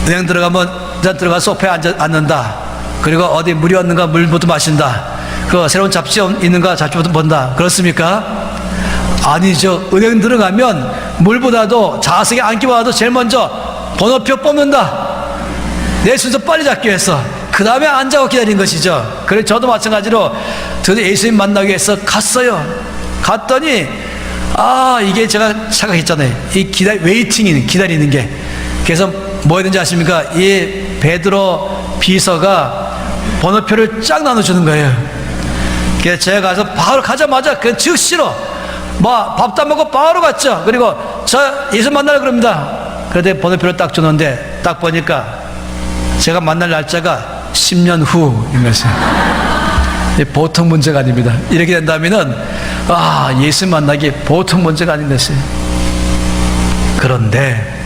은행 들어가면 일단 들어가서 소파에 앉는다. 그리고 어디 물이 없는가 물부터 마신다. 그 새로운 잡지 있는가 잡지부터 본다. 그렇습니까? 아니죠. 은행 들어가면 물보다도 좌석에 앉기보다도 제일 먼저 번호표 뽑는다. 내 순서 빨리 잡기 위해서. 그 다음에 앉아서 기다린 것이죠. 그래서 저도 마찬가지로 드디어 예수님 만나기 위해서 갔어요. 갔더니 이게 제가 착각했잖아요. 이 웨이팅인 기다리는 게. 그래서 뭐 했는지 아십니까? 이 베드로 비서가 번호표를 쫙 나눠주는 거예요. 그래서 제가 가서 바로 가자마자 그 즉시로 밥도 안 먹고 바로 갔죠. 그리고 저 예수 만나려 그럽니다. 그런데 번호표를 딱 주는데 딱 보니까 제가 만날 날짜가 10년 후인 것이에요. 보통 문제가 아닙니다. 이렇게 된다면은 예수 만나기 보통 문제가 아닌 것이에요. 그런데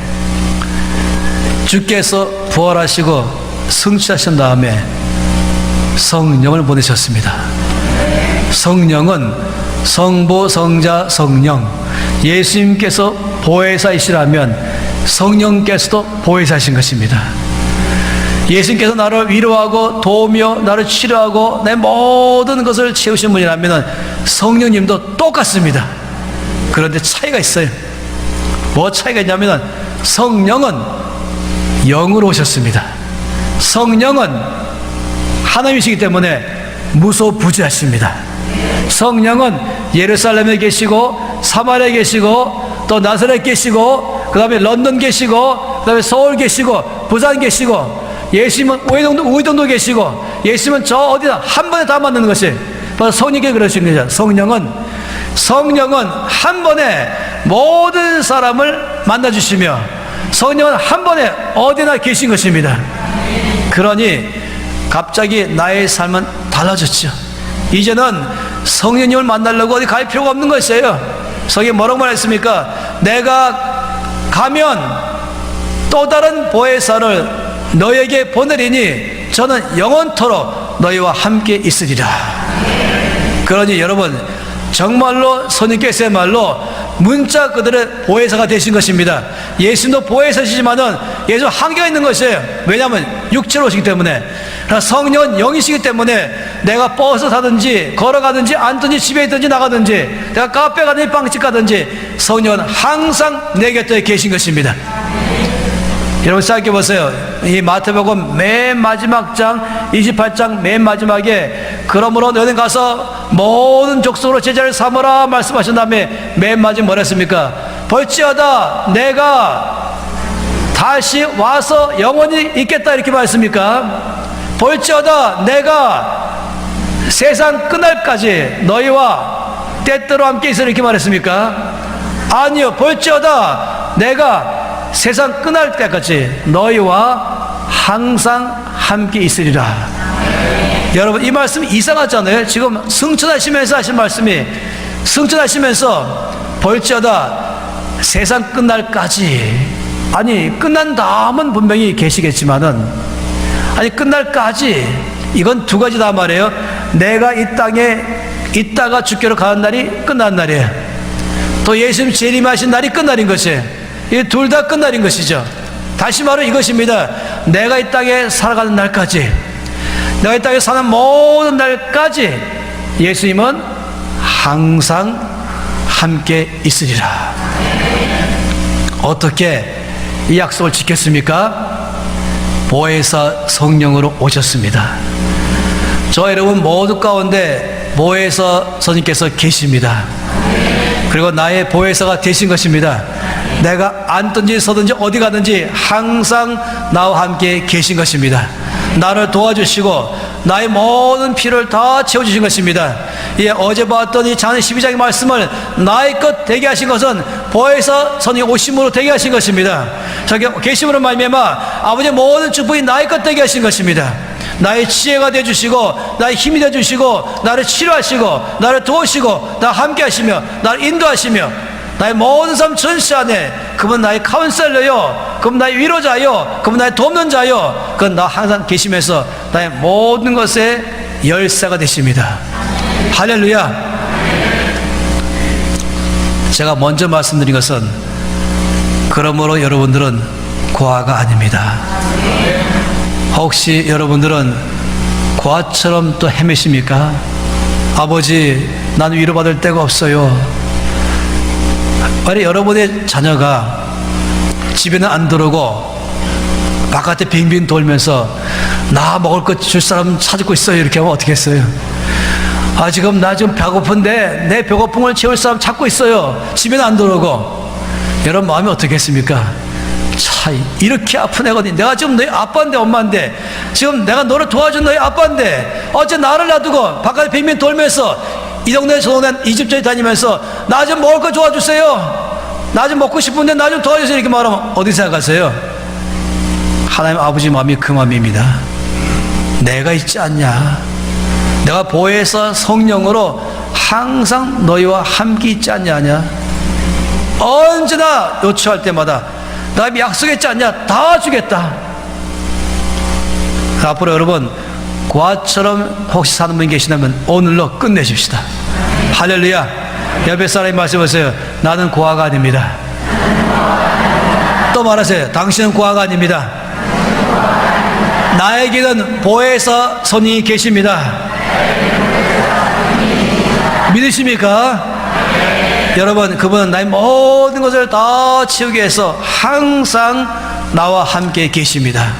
주께서 부활하시고 승천하신 다음에 성령을 보내셨습니다. 성령은 성부, 성자, 성령, 예수님께서 보혜사이시라면 성령께서도 보혜사이신 것입니다. 예수님께서 나를 위로하고 도우며 나를 치료하고 내 모든 것을 채우신 분이라면 성령님도 똑같습니다. 그런데 차이가 있어요. 뭐 차이가 있냐면 성령은 영으로 오셨습니다. 성령은 하나님이시기 때문에 무소부지하십니다. 성령은 예루살렘에 계시고 사마리아에 계시고 또 나사렛 계시고 그 다음에 런던 계시고 그 다음에 서울 계시고 부산 계시고, 예수님은 우이동도 계시고, 예수님은 저 어디나 한 번에 다 만드는 것이 바로 성령께 그러시는 거죠. 성령은 한 번에 모든 사람을 만나주시며 성령은 한 번에 어디나 계신 것입니다. 그러니 갑자기 나의 삶은 달라졌죠. 이제는 성령님을 만나려고 어디 갈 필요가 없는 것이에요. 성경이 뭐라고 말했습니까? 내가 가면 또 다른 보혜사를 너에게 보내리니 저는 영원토록 너희와 함께 있으리라. 그러니 여러분, 정말로 성령께서의 말로 문자 그들의 보혜사가 되신 것입니다. 예수님도 보혜사시지만은 예수 한계가 있는 것이에요. 왜냐하면 육체로 오시기 때문에. 성령은 영이시기 때문에 내가 버스 타든지 걸어가든지 앉든지 집에 있든지 나가든지 내가 카페 가든지 빵집 가든지 성령은 항상 내 곁에 계신 것입니다. 여러분 생각해 보세요. 이 마태복음 맨 마지막 장 28장 맨 마지막에 그러므로 너희는 가서 모든 족속으로 제자를 삼으라 말씀하신 다음에 맨 마지막 뭐라 했습니까? 볼지어다 내가 다시 와서 영원히 있겠다 이렇게 말했습니까? 볼지어다 내가 세상 끝날까지 너희와 때때로 함께 있으라 이렇게 말했습니까? 아니요. 볼지어다 내가 세상 끝날 때까지 너희와 항상 함께 있으리라. 여러분 이 말씀 이상하잖아요. 지금 승천하시면서 하신 말씀이, 승천하시면서 볼지어다 세상 끝날까지 아니 끝난 다음은 분명히 계시겠지만은 아니 끝날까지 이건 두 가지다 말이에요. 내가 이 땅에 있다가 죽기로 가는 날이 끝난 날이에요. 또 예수님 재림하신 날이 끝날인 것이에요. 이 둘 다 끝날인 것이죠. 다시 말해 이것입니다. 내가 이 땅에 살아가는 날까지, 내가 이 땅에 사는 모든 날까지 예수님은 항상 함께 있으리라. 어떻게 이 약속을 지켰습니까? 보혜사 성령으로 오셨습니다. 저 여러분 모두 가운데 보혜사 선생님께서 계십니다. 그리고 나의 보혜사가 되신 것입니다. 내가 앉든지 서든지 어디 가든지 항상 나와 함께 계신 것입니다. 나를 도와주시고 나의 모든 필요를 다 채워주신 것입니다. 예, 어제 봤던 이 장세 12장의 말씀을 나의 것 되게 하신 것은 보혜사 선생님 오심으로 되게 하신 것입니다. 저기 계심으로 말미암아 아버지의 모든 축복이 나의 것 되게 하신 것입니다. 나의 지혜가 되어주시고 나의 힘이 되어주시고 나를 치료하시고 나를 도우시고 나와 함께 하시며 나를 인도하시며 나의 모든 삶 전시 안에 그분 나의 카운셀러요, 그분 나의 위로자요, 그분 나의 돕는 자요, 그건 나 항상 계시면서 나의 모든 것에 열사가 되십니다. 할렐루야. 제가 먼저 말씀드린 것은 그러므로 여러분들은 고아가 아닙니다. 혹시 여러분들은 고아처럼 또 헤매십니까? 아버지, 나는 위로받을 데가 없어요. 아니, 여러분의 자녀가 집에는 안 들어오고 바깥에 빙빙 돌면서 나 먹을 것 줄 사람 찾고 있어요, 이렇게 하면 어떻게 했어요? 아, 지금 나 좀 배고픈데 내 배고픔을 채울 사람 찾고 있어요. 집에는 안 들어오고. 여러분 마음이 어떻겠습니까? 차, 이렇게 아픈 애거든. 내가 지금 너희 아빠인데 엄마인데 지금 내가 너를 도와준 너희 아빠인데 어째 나를 놔두고 바깥에 빙빙 돌면서 이 동네 저 동네 이 집 저집 다니면서 나 좀 먹을 거 도와주세요. 나 좀 먹고 싶은데 나 좀 도와주세요. 이렇게 말하면 어디 생각하세요? 하나님 아버지 마음이 그 마음입니다. 내가 있지 않냐? 내가 보혜사 성령으로 항상 너희와 함께 있지 않냐? 언제나 요청할 때마다 나 약속했지 않냐? 다 주겠다. 앞으로 여러분 고아처럼 혹시 사는 분이 계시다면 오늘로 끝내십시다. 할렐루야. 옆에 사람이 말씀하세요. 나는 고아가 아닙니다. 또 말하세요. 당신은 고아가 아닙니다. 나에게는 보혜사 선이 계십니다. 믿으십니까? 여러분, 그분은 나의 모든 것을 다 채우기 위해서 항상 나와 함께 계십니다.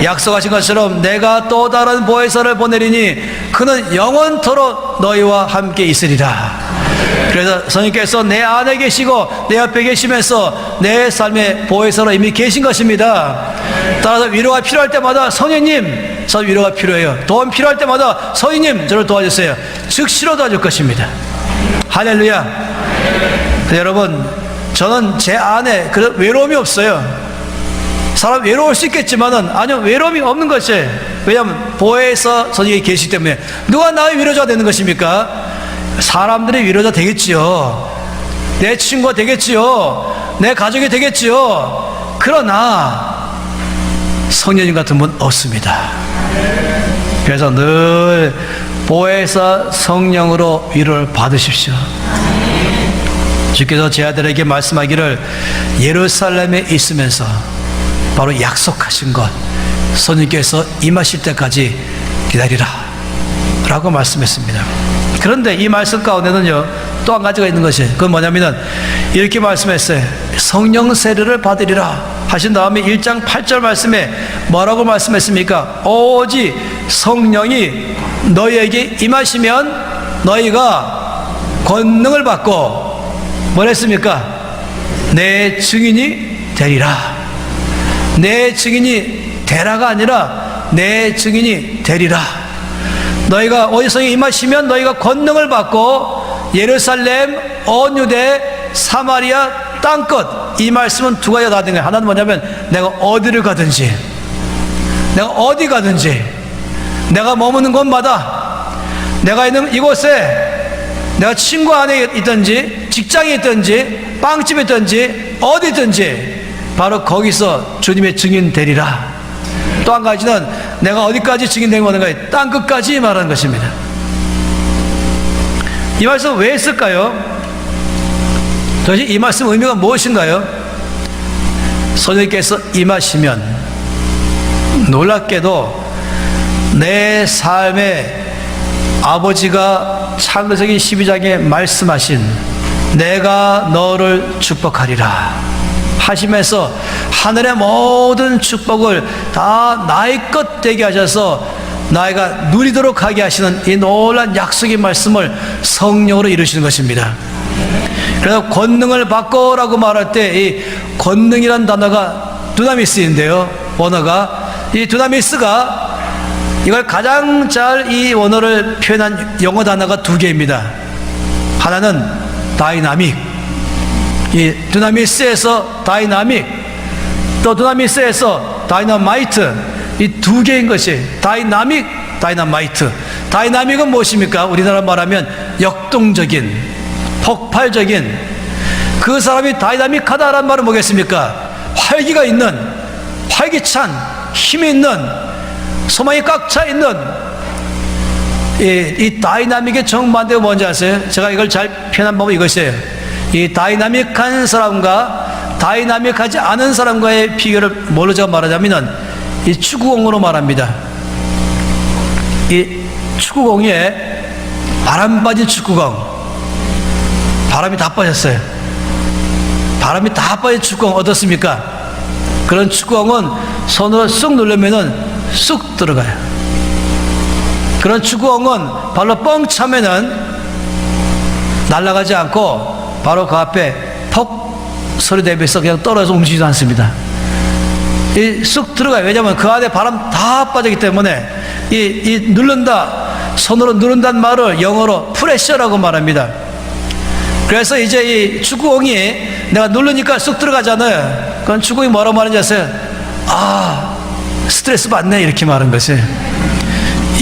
약속하신 것처럼 내가 또 다른 보혜사를 보내리니 그는 영원토록 너희와 함께 있으리라. 그래서 선생님께서 내 안에 계시고 내 옆에 계시면서 내 삶의 보혜사로 이미 계신 것입니다. 따라서 위로가 필요할 때마다 성령님, 저 위로가 필요해요. 도움 필요할 때마다 성령님, 저를 도와주세요. 즉시로 도와줄 것입니다. 할렐루야. 여러분, 저는 제 안에 그런 외로움이 없어요. 사람 외로울 수 있겠지만은 아니요, 외로움이 없는 것이에요. 왜냐하면 보혜사 선생님이 계시기 때문에. 누가 나의 위로자가 되는 것입니까? 사람들이 위로자 되겠지요. 내 친구가 되겠지요. 내 가족이 되겠지요. 그러나 성령님 같은 분 없습니다. 그래서 늘 보혜사 성령으로 위로를 받으십시오. 주께서 제 아들에게 말씀하기를 예루살렘에 있으면서 바로 약속하신 것, 성령께서 임하실 때까지 기다리라 라고 말씀했습니다. 그런데 이 말씀 가운데는요, 또 한 가지가 있는 것이, 그건 뭐냐면은 이렇게 말씀했어요. 성령 세례를 받으리라 하신 다음에 1장 8절 말씀에 뭐라고 말씀했습니까? 오직 성령이 너희에게 임하시면 너희가 권능을 받고 뭘 했습니까? 내 증인이 되리라. 내 증인이 되라가 아니라 내 증인이 되리라. 너희가 어디서 임하시면 너희가 권능을 받고 예루살렘, 온 유대, 사마리아 땅끝. 이 말씀은 두 가지가 다 되는 거예요. 하나는 뭐냐면 내가 어디를 가든지, 내가 어디 가든지, 내가 머무는 곳마다, 내가 있는 이곳에, 내가 친구 안에 있든지 직장에 있든지 빵집에 있든지 어디든지 바로 거기서 주님의 증인 되리라. 또 한 가지는 내가 어디까지 증인 되는 건가? 땅 끝까지 말하는 것입니다. 이 말씀 왜 했을까요? 도대체 이 말씀 의미가 무엇인가요? 성령께서 임하시면 놀랍게도 내 삶에 아버지가 창세기 12장에 말씀하신 내가 너를 축복하리라 하시면서 하늘의 모든 축복을 다 나의 것 되게 하셔서 나이가 누리도록 하게 하시는 이 놀란 약속의 말씀을 성령으로 이루시는 것입니다. 그래서 권능을 받고라고 말할 때 이 권능이란 단어가 두나미스인데요. 원어가 이 두나미스가 이걸 가장 잘 이 원어를 표현한 영어 단어가 두 개입니다. 하나는 다이나믹, 이 두나미스에서 다이나믹, 또 두나미스에서 다이너마이트, 이 두 개인 것이 다이나믹, 다이너마이트. 다이나믹은 무엇입니까? 우리나라 말하면 역동적인, 폭발적인. 그 사람이 다이나믹하다라는 말은 뭐겠습니까? 활기가 있는, 활기찬, 힘이 있는, 소망이 꽉 차 있는 이 다이나믹의 정반대가 뭔지 아세요? 제가 이걸 잘 표현한 방법이 이것이에요. 이 다이나믹한 사람과 다이나믹하지 않은 사람과의 비교를 뭘로 제가 말하자면은 이 축구공으로 말합니다. 이 축구공에 바람 빠진 축구공, 바람이 다 빠졌어요. 바람이 다 빠진 축구공 어떻습니까? 그런 축구공은 손으로 쑥 누르면은 쑥 들어가요. 그런 축구공은 발로 뻥 차면은 날아가지 않고 바로 그 앞에 퍽 소리 대비해서 그냥 떨어져서 움직이지 않습니다. 이 쑥 들어가요. 왜냐하면 그 안에 바람 다 빠지기 때문에 이 누른다, 손으로 누른다는 말을 영어로 프레셔라고 말합니다. 그래서 이제 이 축구공이 내가 누르니까 쑥 들어가잖아요. 그건 축구공이 뭐라고 말하는지 아세요? 아, 스트레스 받네, 이렇게 말하는 것이.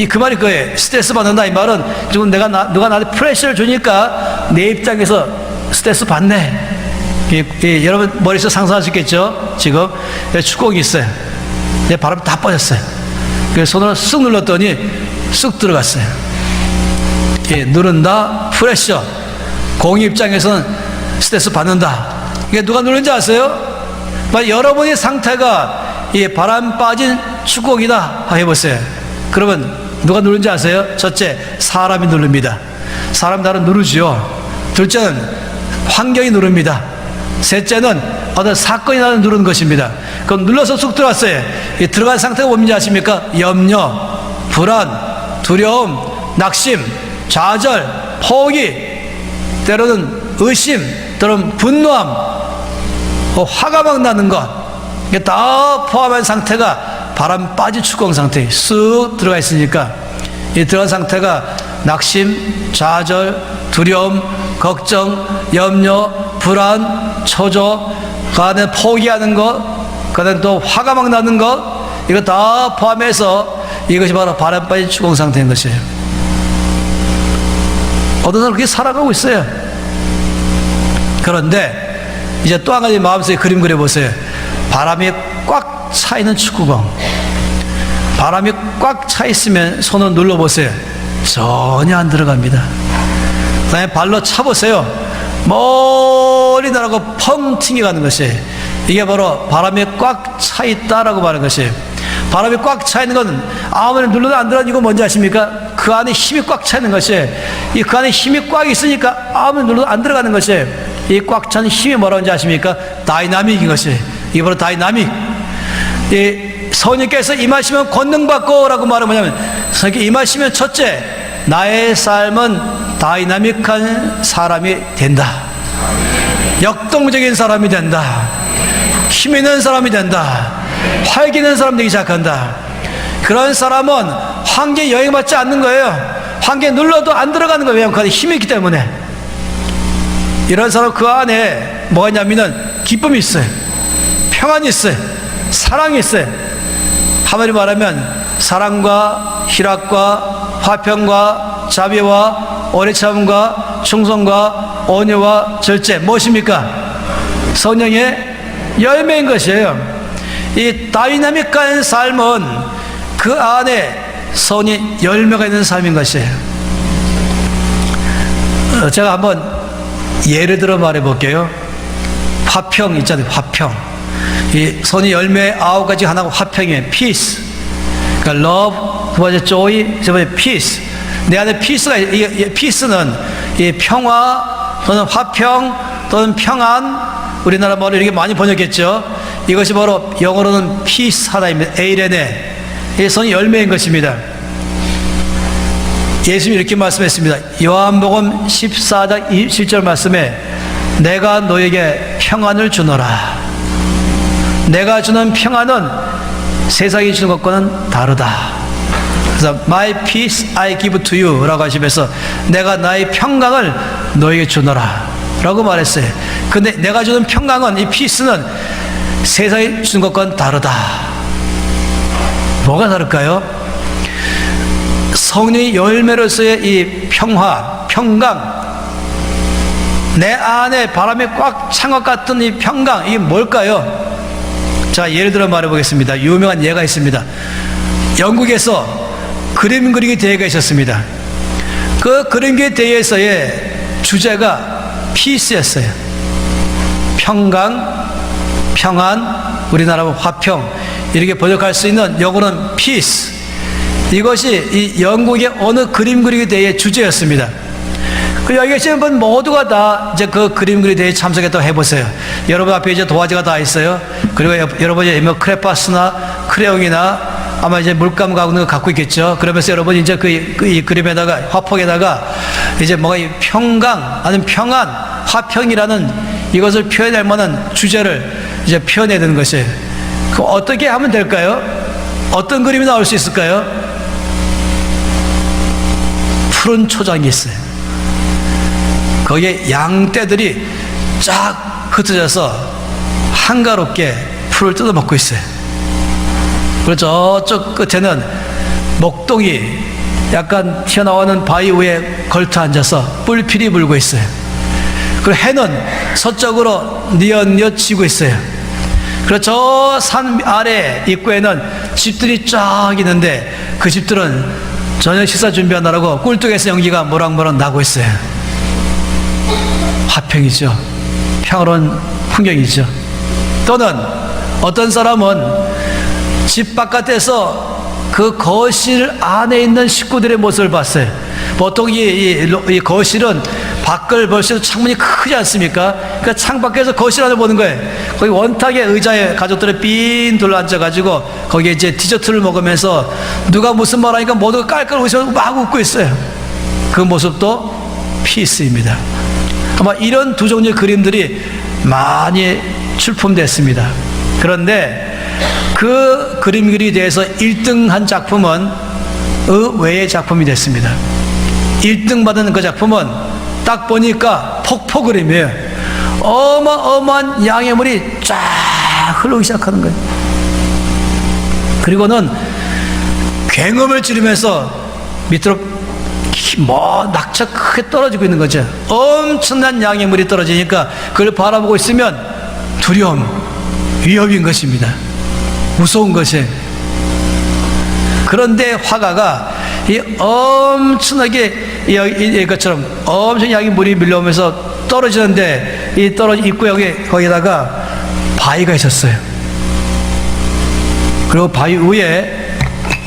그 말이 그거예요. 스트레스 받는다 이 말은 지금 누가 나한테 프레셔를 주니까 내 입장에서 스트레스 받네. 여러분 머릿속에 상상하셨겠죠? 지금 축구공이 있어요. 바람이 다 빠졌어요. 그래서 손으로 쑥 눌렀더니 쑥 들어갔어요. 누른다, 프레셔. 공이 입장에서는 스트레스 받는다. 이게 누가 누른지 아세요? 여러분의 상태가 이 바람 빠진 축구공이다 해보세요. 그러면 누가 누른지 아세요? 첫째, 사람이 누릅니다. 사람 나름 누르지요. 둘째는 환경이 누릅니다. 셋째는 어떤 사건이 나는 누르는 것입니다. 그럼 눌러서 쑥 들어갔어요. 이 들어간 상태가 뭔지 아십니까? 염려, 불안, 두려움, 낙심, 좌절, 포기, 때로는 의심, 때로는 분노함, 화가 막 나는 것, 이게 다 포함한 상태가 바람 빠진 축구공 상태에 쑥 들어가 있으니까 이 들어간 상태가 낙심, 좌절, 두려움, 걱정, 염려, 불안, 초조, 그 안에 포기하는 것, 그 다음에 또 화가 막 나는 것, 이거 다 포함해서 이것이 바로 바람 빠진 축구공 상태인 것이에요. 어떤 사람 그렇게 살아가고 있어요. 그런데 이제 또 한 가지 마음속에 그림 그려보세요. 바람이 꽉 차 있는 축구공, 바람이 꽉 차 있으면 손으로 눌러보세요. 전혀 안 들어갑니다. 그 다음에 발로 차보세요. 멀리 나라고 펑 튕겨가는 것이, 이게 바로 바람이 꽉 차 있다라고 말하는 것이에요. 바람이 꽉 차 있는 건 아무리 눌러도 안 들어가는 이거 뭔지 아십니까? 그 안에 힘이 꽉 차 있는 것이에요. 그 안에 힘이 꽉 있으니까 아무리 눌러도 안 들어가는 것이에요. 이 꽉 찬 힘이 뭐라고 하는지 아십니까? 다이나믹인 것이에요. 이게 바로 다이나믹. 성령께서 임하시면 권능받고 라고 말하면 뭐냐면, 성령께 임하시면 첫째, 나의 삶은 다이나믹한 사람이 된다. 역동적인 사람이 된다. 힘 있는 사람이 된다. 활기 있는 사람 되기 시작한다. 그런 사람은 환경에 영향받지 않는 거예요. 환경에 눌러도 안 들어가는 거예요. 왜냐하면 그 안에 힘이 있기 때문에. 이런 사람 그 안에 뭐가 있냐면은 기쁨이 있어요. 평안이 있어요. 사랑이 있어요. 한마디로 말하면 사랑과 희락과 화평과 자비와 오래 참음과 충성과 온유와 절제, 무엇입니까? 성령의 열매인 것이에요. 이 다이나믹한 삶은 그 안에 선이 열매가 있는 삶인 것이에요. 제가 한번 예를 들어 말해 볼게요. 화평 있잖아요. 화평. 이 선이 열매 9가지 하나가 화평이에요. peace. 그러니까 love, 두 번째 joy, 세 번째 peace. 내 안에 peace가, peace는 이 평화 또는 화평 또는 평안, 우리나라 말로 이렇게 많이 번역했죠. 이것이 바로 영어로는 peace 하나입니다. 에이레네. 이 선이 열매인 것입니다. 예수님이 이렇게 말씀했습니다. 요한복음 14장 27절 말씀에 내가 너에게 평안을 주노라. 내가 주는 평안은 세상이 주는 것과는 다르다. 그래서 My peace I give to you 라고 하시면서 내가 나의 평강을 너에게 주노라 라고 말했어요. 근데 내가 주는 평강은, 이 peace는 세상이 주는 것과는 다르다. 뭐가 다를까요? 성령의 열매로서의 이 평화, 평강, 내 안에 바람이 꽉 찬 것 같은 이 평강, 이게 뭘까요? 자, 예를 들어 말해 보겠습니다. 유명한 예가 있습니다. 영국에서 그림 그리기 대회가 있었습니다. 그 그림 그리기 대회에서의 주제가 피스였어요. 평강, 평안, 우리나라는 화평, 이렇게 번역할 수 있는 영어로는 peace. 이것이 이 영국의 어느 그림 그리기 대회의 주제였습니다. 그 여기 계시는 분 모두가 다 이제 그 그림 그리기 대회에 참석했다고 해보세요. 여러분 앞에 이제 도화지가 다 있어요. 그리고 여러분이 뭐 크레파스나 크레용이나 아마 이제 물감 갖고 있겠죠. 그러면서 여러분이 이제 이 그림에다가, 화폭에다가 이제 뭐가 이 평강, 아니면 평안, 화평이라는 이것을 표현할 만한 주제를 이제 표현해야 되는 것이에요. 그 어떻게 하면 될까요? 어떤 그림이 나올 수 있을까요? 푸른 초장이 있어요. 거기에 양떼들이 쫙 흩어져서 한가롭게 풀을 뜯어먹고 있어요. 그리고 저쪽 끝에는 목동이 약간 튀어나오는 바위 위에 걸터 앉아서 뿔필이 불고 있어요. 그리고 해는 서쪽으로 뉘엿뉘엿 지고 있어요. 그리고 저 산 아래 입구에는 집들이 쫙 있는데 그 집들은 저녁 식사 준비하느라고 꿀뚝에서 연기가 모락모락 나고 있어요. 화평이죠. 평화로운 풍경이죠. 또는 어떤 사람은 집 바깥에서 그 거실 안에 있는 식구들의 모습을 봤어요. 보통 이 거실은 밖을 볼 수 있는 창문이 크지 않습니까? 그러니까 창 밖에서 거실 안을 보는 거예요. 거기 원탁의 의자에 가족들이 삥 둘러 앉아가지고 거기에 이제 디저트를 먹으면서 누가 무슨 말 하니까 모두가 깔깔 웃으면서 막 웃고 있어요. 그 모습도 피스입니다. 아마 이런 두 종류의 그림들이 많이 출품됐습니다. 그런데 그 그림 그리기에 대해서 1등한 작품은 의외의 작품이 됐습니다. 1등 받은 그 작품은 딱 보니까 폭포 그림이에요. 어마어마한 양해물이 쫙 흐르기 시작하는 거예요. 그리고는 굉음을 지르면서 밑으로 낙차 크게 떨어지고 있는 거죠. 엄청난 양해물이 떨어지니까 그걸 바라보고 있으면 두려움, 위협인 것입니다. 무서운 것이. 그런데 화가가 이 엄청나게 이것처럼 엄청 양의 물이 밀려오면서 떨어지는데 이 떨어진 입구역에 거기다가 바위가 있었어요. 그리고 바위 위에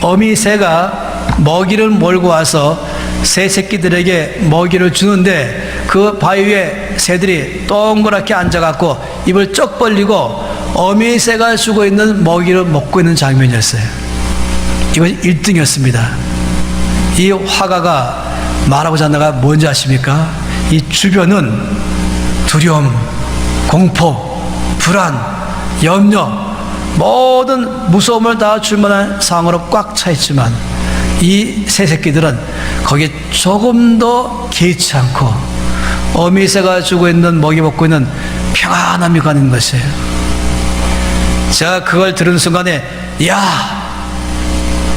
어미새가 먹이를 몰고 와서 새 새끼들에게 먹이를 주는데 그 바위 위에 새들이 동그랗게 앉아갖고 입을 쩍 벌리고 어미새가 주고 있는 먹이를 먹고 있는 장면이었어요. 이것이 1등이었습니다. 이 화가가 말하고자 하는 가 뭔지 아십니까? 이 주변은 두려움, 공포, 불안, 염려, 모든 무서움을 다 줄 만한 상황으로 꽉 차 있지만 이 새 새끼들은 거기에 조금도 개의치 않고 어미새가 주고 있는 먹이 먹고 있는 평안함이 가는 것이에요. 제가 그걸 들은 순간에 야,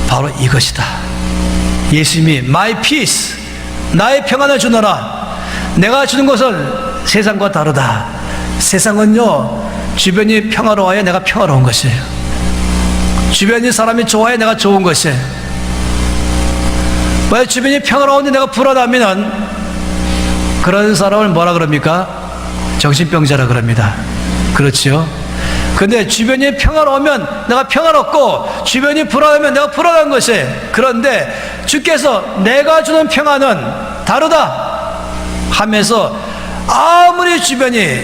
바로 이것이다. 예수님이 My peace, 나의 평안을 주노라. 내가 주는 것은 세상과 다르다. 세상은요, 주변이 평화로워야 내가 평화로운 것이에요. 주변이 사람이 좋아야 내가 좋은 것이에요. 왜 주변이 평화로운데 내가 불안하면 그런 사람을 뭐라 그럽니까? 정신병자라 그럽니다. 그렇지요? 근데 주변이 평화로우면 내가 평화롭고 주변이 불안하면 내가 불안한 것이에요. 그런데 주께서 내가 주는 평화는 다르다 하면서 아무리 주변이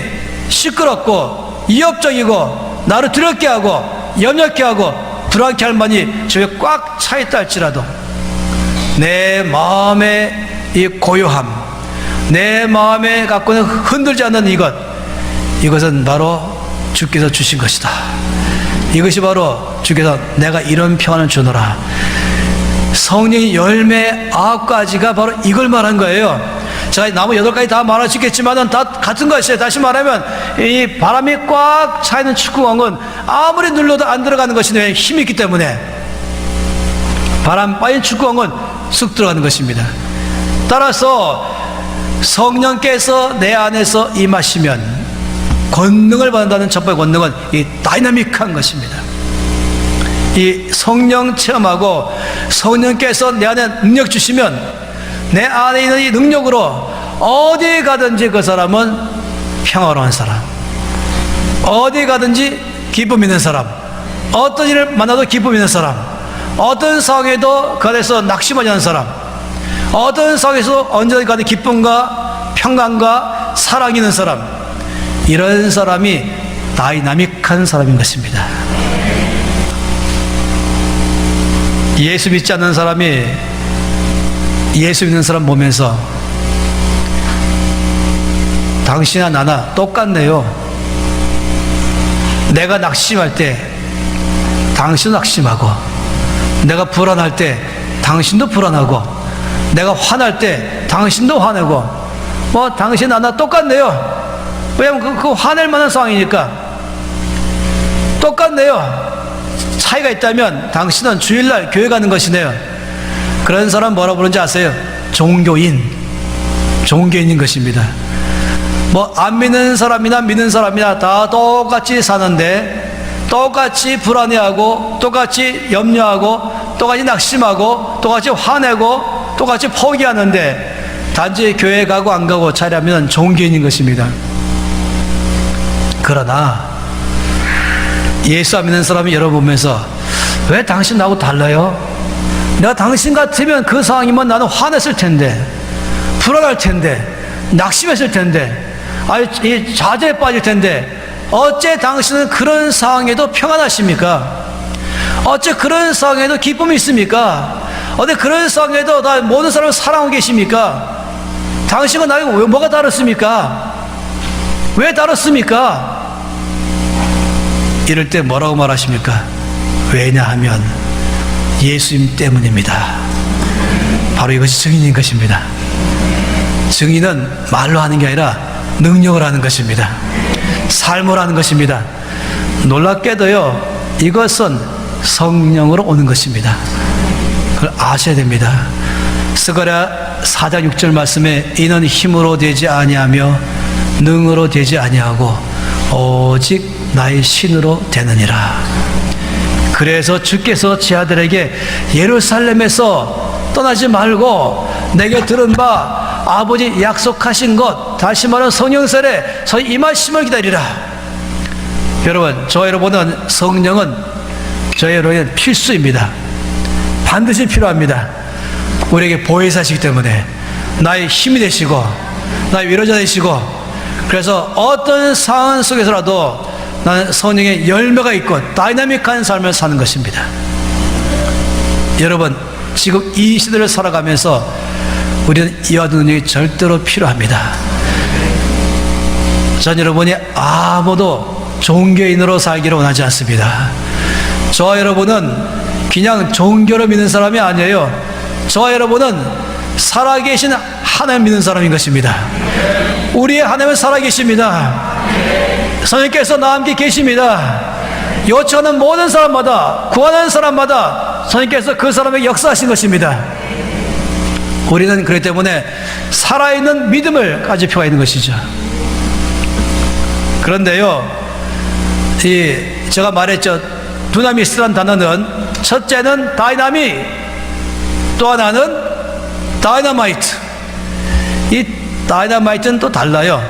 시끄럽고 위협적이고 나를 두렵게 하고 염려케 하고 불안케 할 만이 주에 꽉 차있다 할지라도 내 마음의 이 고요함, 내 마음에 갖고 있는 흔들지 않는 이것은 바로 주께서 주신 것이다. 이것이 바로 주께서 내가 이런 평안을 주노라. 성령의 열매 9가지가 바로 이걸 말한 거예요. 제가 나무 8가지 다 말할 수 있겠지만 다 같은 것이에요. 다시 말하면 이 바람이 꽉 차있는 축구공은 아무리 눌러도 안 들어가는 것인데 힘이 있기 때문에 바람 빠진 축구공은 쑥 들어가는 것입니다. 따라서 성령께서 내 안에서 임하시면 권능을 받는다는 첫 번째 권능은 이 다이나믹한 것입니다. 이 성령 체험하고 성령께서 내 안에 능력 주시면 내 안에 있는 이 능력으로 어디 가든지 그 사람은 평화로운 사람, 어디 가든지 기쁨 있는 사람, 어떤 일을 만나도 기쁨 있는 사람, 어떤 상황에도 그 안에서 낙심하지 않는 사람, 어떤 상황에서 언제든지 가는 기쁨과 평강과 사랑이 있는 사람, 이런 사람이 다이나믹한 사람인 것입니다. 예수 믿지 않는 사람이 예수 믿는 사람 보면서 당신이나 나나 똑같네요. 내가 낙심할 때 당신도 낙심하고, 내가 불안할 때 당신도 불안하고, 내가 화날 때 당신도 화내고, 뭐 당신 나나 똑같네요. 왜냐면 그 화낼 만한 상황이니까 똑같네요. 차이가 있다면 당신은 주일날 교회 가는 것이네요. 그런 사람 뭐라 부르는지 아세요? 종교인인 것입니다. 뭐 안 믿는 사람이나 믿는 사람이나 다 똑같이 사는데 똑같이 불안해하고 똑같이 염려하고 똑같이 낙심하고 똑같이 화내고 똑같이 포기하는데 단지 교회 가고 안 가고 차이라면 종교인인 것입니다. 그러나 예수 안 믿는 사람이 열어보면서 왜 당신 나하고 달라요? 내가 당신 같으면 그 상황이면 나는 화냈을 텐데, 불안할 텐데, 낙심했을 텐데, 이 좌절에 빠질 텐데, 어째 당신은 그런 상황에도 평안하십니까? 어째 그런 상황에도 기쁨이 있습니까? 어째 그런 상황에도 다 모든 사람을 사랑하고 계십니까? 당신과 나하고 뭐가 다릅니까? 왜 다릅니까? 이럴 때 뭐라고 말하십니까? 왜냐하면 예수님 때문입니다. 바로 이것이 증인인 것입니다. 증인은 말로 하는 게 아니라 능력을 하는 것입니다. 삶을 하는 것입니다. 놀랍게도요, 이것은 성령으로 오는 것입니다. 그걸 아셔야 됩니다. 스가랴 4장 6절 말씀에 이는 힘으로 되지 아니하며 능으로 되지 아니하고 오직 나의 신으로 되느니라. 그래서 주께서 제 아들에게 예루살렘에서 떠나지 말고 내게 들은 바 아버지 약속하신 것, 다시 말하면 성령세례 저희 임하심을 기다리라. 여러분, 저 여러분은 성령은 저희 여러분의 필수입니다. 반드시 필요합니다. 우리에게 보혜사시기 때문에 나의 힘이 되시고 나의 위로자 되시고, 그래서 어떤 상황 속에서라도 나는 성령의 열매가 있고 다이나믹한 삶을 사는 것입니다. 여러분, 지금 이 시대를 살아가면서 우리는 이와 같은 능력이 절대로 필요합니다. 전 여러분이 아무도 종교인으로 살기를 원하지 않습니다. 저와 여러분은 그냥 종교를 믿는 사람이 아니에요. 저와 여러분은 살아계신 하나님 믿는 사람인 것입니다. 우리의 하나님은 살아계십니다. 성령께서 나와 함께 계십니다. 요청하는 모든 사람마다, 구하는 사람마다 성령께서 그 사람에게 역사하신 것입니다. 우리는 그렇기 때문에 살아있는 믿음을 가질 필요가 있는 것이죠. 그런데요, 제가 말했죠. 두나미스라는 단어는 첫째는 다이나믹, 또 하나는 다이너마이트. 이 다이너마이트는 또 달라요.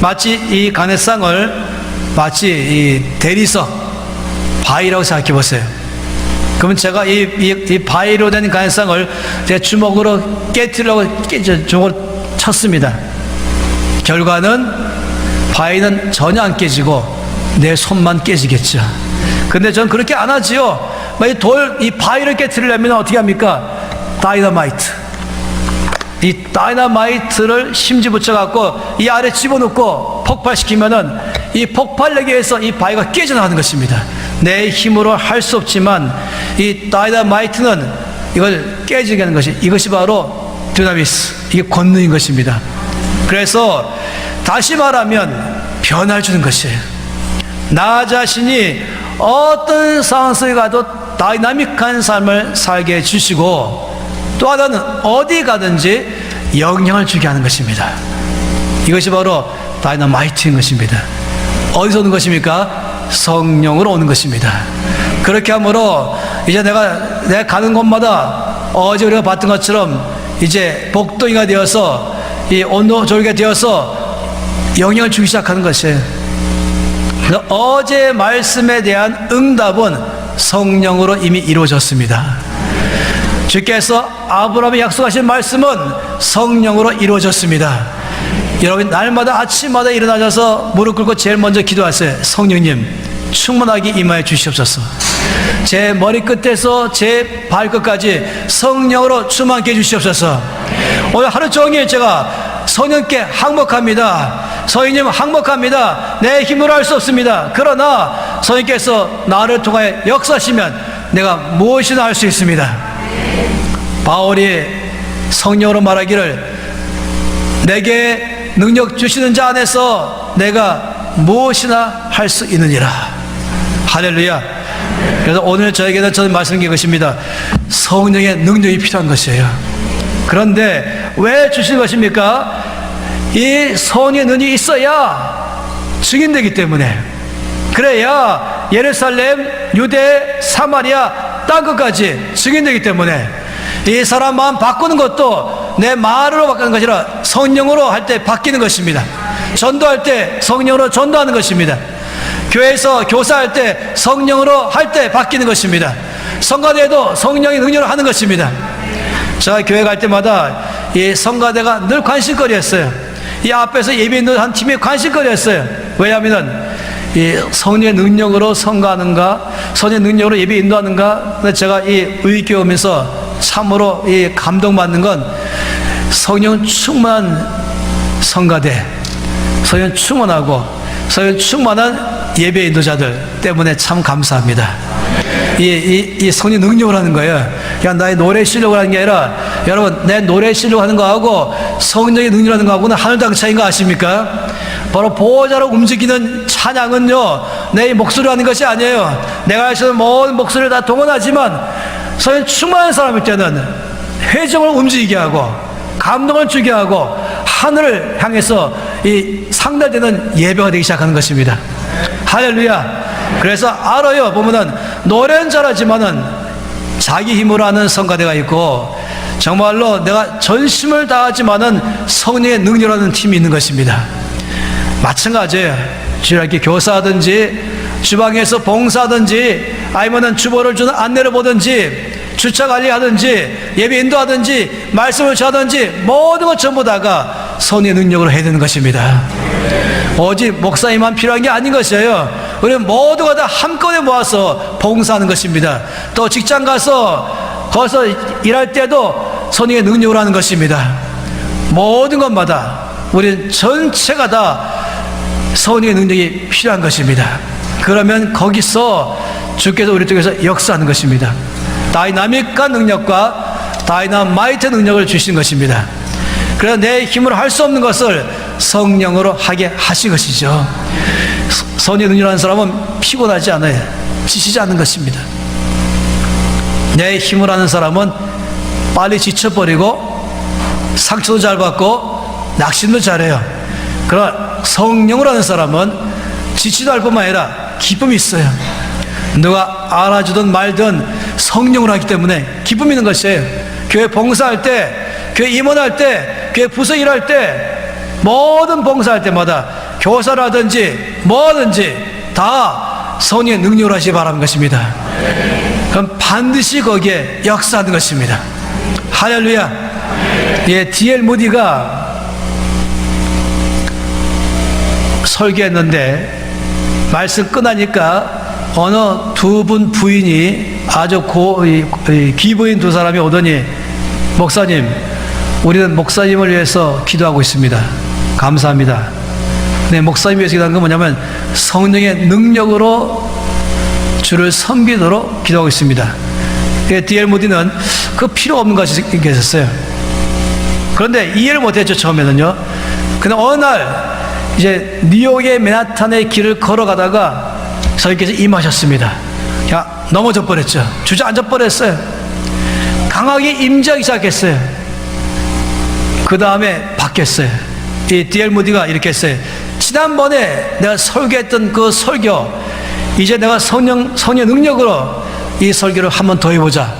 마치 이 가넷상을 마치 이 대리석, 바위라고 생각해 보세요. 그러면 제가 이 바위로 된 가넷상을 제 주먹으로 깨뜨리려고 저걸 쳤습니다. 결과는 바위는 전혀 안 깨지고 내 손만 깨지겠죠. 근데 전 그렇게 안 하지요. 이 바위를 깨뜨리려면 어떻게 합니까? 다이너마이트. 이 다이너마이트를 심지 붙여갖고 이 아래 집어넣고 폭발시키면은 이 폭발력에 의해서 이 바위가 깨져나가는 것입니다. 내 힘으로 할 수 없지만 이 다이너마이트는 이걸 깨지게 하는 것이, 이것이 바로 두나미스, 이게 권능인 것입니다. 그래서 다시 말하면 변화를 주는 것이에요. 나 자신이 어떤 상황 속에 가도 다이나믹한 삶을 살게 해주시고, 또 하나는 어디 가든지 영향을 주게 하는 것입니다. 이것이 바로 다이너마이트인 것입니다. 어디서 오는 것입니까? 성령으로 오는 것입니다. 그렇게 함으로 이제 내가 가는 곳마다 어제 우리가 봤던 것처럼 이제 복덩이가 되어서 이 온도 조리가 되어서 영향을 주기 시작하는 것이에요. 어제 말씀에 대한 응답은 성령으로 이미 이루어졌습니다. 주께서 아브라함에 약속하신 말씀은 성령으로 이루어졌습니다. 여러분, 날마다 아침마다 일어나셔서 무릎 꿇고 제일 먼저 기도하세요. 성령님, 충만하게 임하여 주시옵소서. 제 머리끝에서 제 발끝까지 성령으로 충만케 해주시옵소서. 오늘 하루 종일 제가 성령께 항복합니다. 성령님 항복합니다. 내 힘으로 할 수 없습니다. 그러나 성령께서 나를 통하여 역사하시면 내가 무엇이나 할 수 있습니다. 바울이 성령으로 말하기를, 내게 능력 주시는 자 안에서 내가 무엇이나 할 수 있느니라. 할렐루야. 그래서 오늘 저에게는 저는 말씀드린 것입니다. 성령의 능력이 필요한 것이에요. 그런데 왜 주신 것입니까? 이 성령의 능력이 있어야 증인되기 때문에, 그래야 예루살렘, 유대, 사마리아 땅끝까지 증인되기 때문에, 이 사람 마음 바꾸는 것도 내 말으로 바꾸는 것이 아니라 성령으로 할 때 바뀌는 것입니다. 전도할 때 성령으로 전도하는 것입니다. 교회에서 교사할 때 성령으로 할 때 바뀌는 것입니다. 성가대도 성령의 능력으로 하는 것입니다. 제가 교회 갈 때마다 이 성가대가 늘 관심거리였어요. 이 앞에서 예배 인도한 팀이 관심거리였어요. 왜냐하면 이 성령의 능력으로 성가하는가, 성령의 능력으로 예배 인도하는가. 근데 제가 이 의교회 오면서 참으로 이 감동받는 건 성령 충만한 성가대, 성령 충만하고 성령 충만한 예배 인도자들 때문에 참 감사합니다. 이 성령 능력을 하는 거예요. 그냥 나의 노래 실력을 하는 게 아니라, 여러분, 내 노래 실력 하는 거하고 성령의 능력을 하는 거하고는 하늘당 차이인 거 아십니까? 바로 보호자로 움직이는 찬양은요, 내 목소리로 하는 것이 아니에요. 내가 할 수 있는 모든 목소리를 다 동원하지만 성령 충만한 사람일 때는 회정을 움직이게 하고 감동을 주게 하고 하늘을 향해서 이 상달되는 예배가 되기 시작하는 것입니다. 할렐루야. 그래서 알아요. 보면은 노래는 잘하지만은 자기 힘으로 하는 성가대가 있고, 정말로 내가 전심을 다하지만은 성령의 능력으로 하는 팀이 있는 것입니다. 마찬가지예요. 이렇게 교사하든지 주방에서 봉사하든지 아니면은 주보를 주는 안내를 보든지 주차 관리하든지 예배 인도하든지 말씀을 전하든지 모든 것 전부 다가 성령의 능력으로 해야 되는 것입니다. 오직 목사님만 필요한 게 아닌 것이에요. 우리는 모두가 다 한꺼번에 모아서 봉사하는 것입니다. 또 직장 가서 거기서 일할 때도 성령의 능력으로 하는 것입니다. 모든 것마다 우리는 전체가 다 성령의 능력이 필요한 것입니다. 그러면 거기서 주께서 우리 쪽에서 역사하는 것입니다. 다이나믹한 능력과 다이너마이트 능력을 주신 것입니다. 그래서 내 힘으로 할 수 없는 것을 성령으로 하게 하신 것이죠. 성령의 능력을 하는 사람은 피곤하지 않아요. 지치지 않는 것입니다. 내 힘으로 하는 사람은 빨리 지쳐버리고 상처도 잘 받고 낙심도 잘해요. 그러나 성령으로 하는 사람은 지치도 할 뿐만 아니라 기쁨이 있어요. 누가 알아주든 말든 성령으로 하기 때문에 기쁨이 있는 것이에요. 교회 봉사할 때, 교회 임원할 때, 교회 부서 일할 때, 모든 봉사할 때마다 교사라든지 뭐든지 다 성령의 능력으로 하시기 바라는 것입니다. 그럼 반드시 거기에 역사하는 것입니다. 할렐루야. 예, D.L. 무디가 설교했는데 말씀 끝나니까 어느 두 분 부인이 아주 귀부인 두 사람이 오더니 목사님, 우리는 목사님을 위해서 기도하고 있습니다. 감사합니다. 네, 목사님 위해서 기도하는 건 뭐냐면 성령의 능력으로 주를 섬기도록 기도하고 있습니다. D.L. 무디는 그 필요 없는 것이 계셨어요. 그런데 이해를 못했죠, 처음에는요. 근데 어느 날 이제 뉴욕의 맨하탄의 길을 걸어가다가 선생님께서 임하셨습니다. 그냥 넘어져 버렸죠. 주저앉아 버렸어요. 강하게 임재하기 시작했어요. 그 다음에 바뀌었어요. 이 D.L. 무디가 이렇게 했어요. 지난번에 내가 설교했던 그 설교, 이제 내가 성령 능력으로 이 설교를 한 번 더 해보자.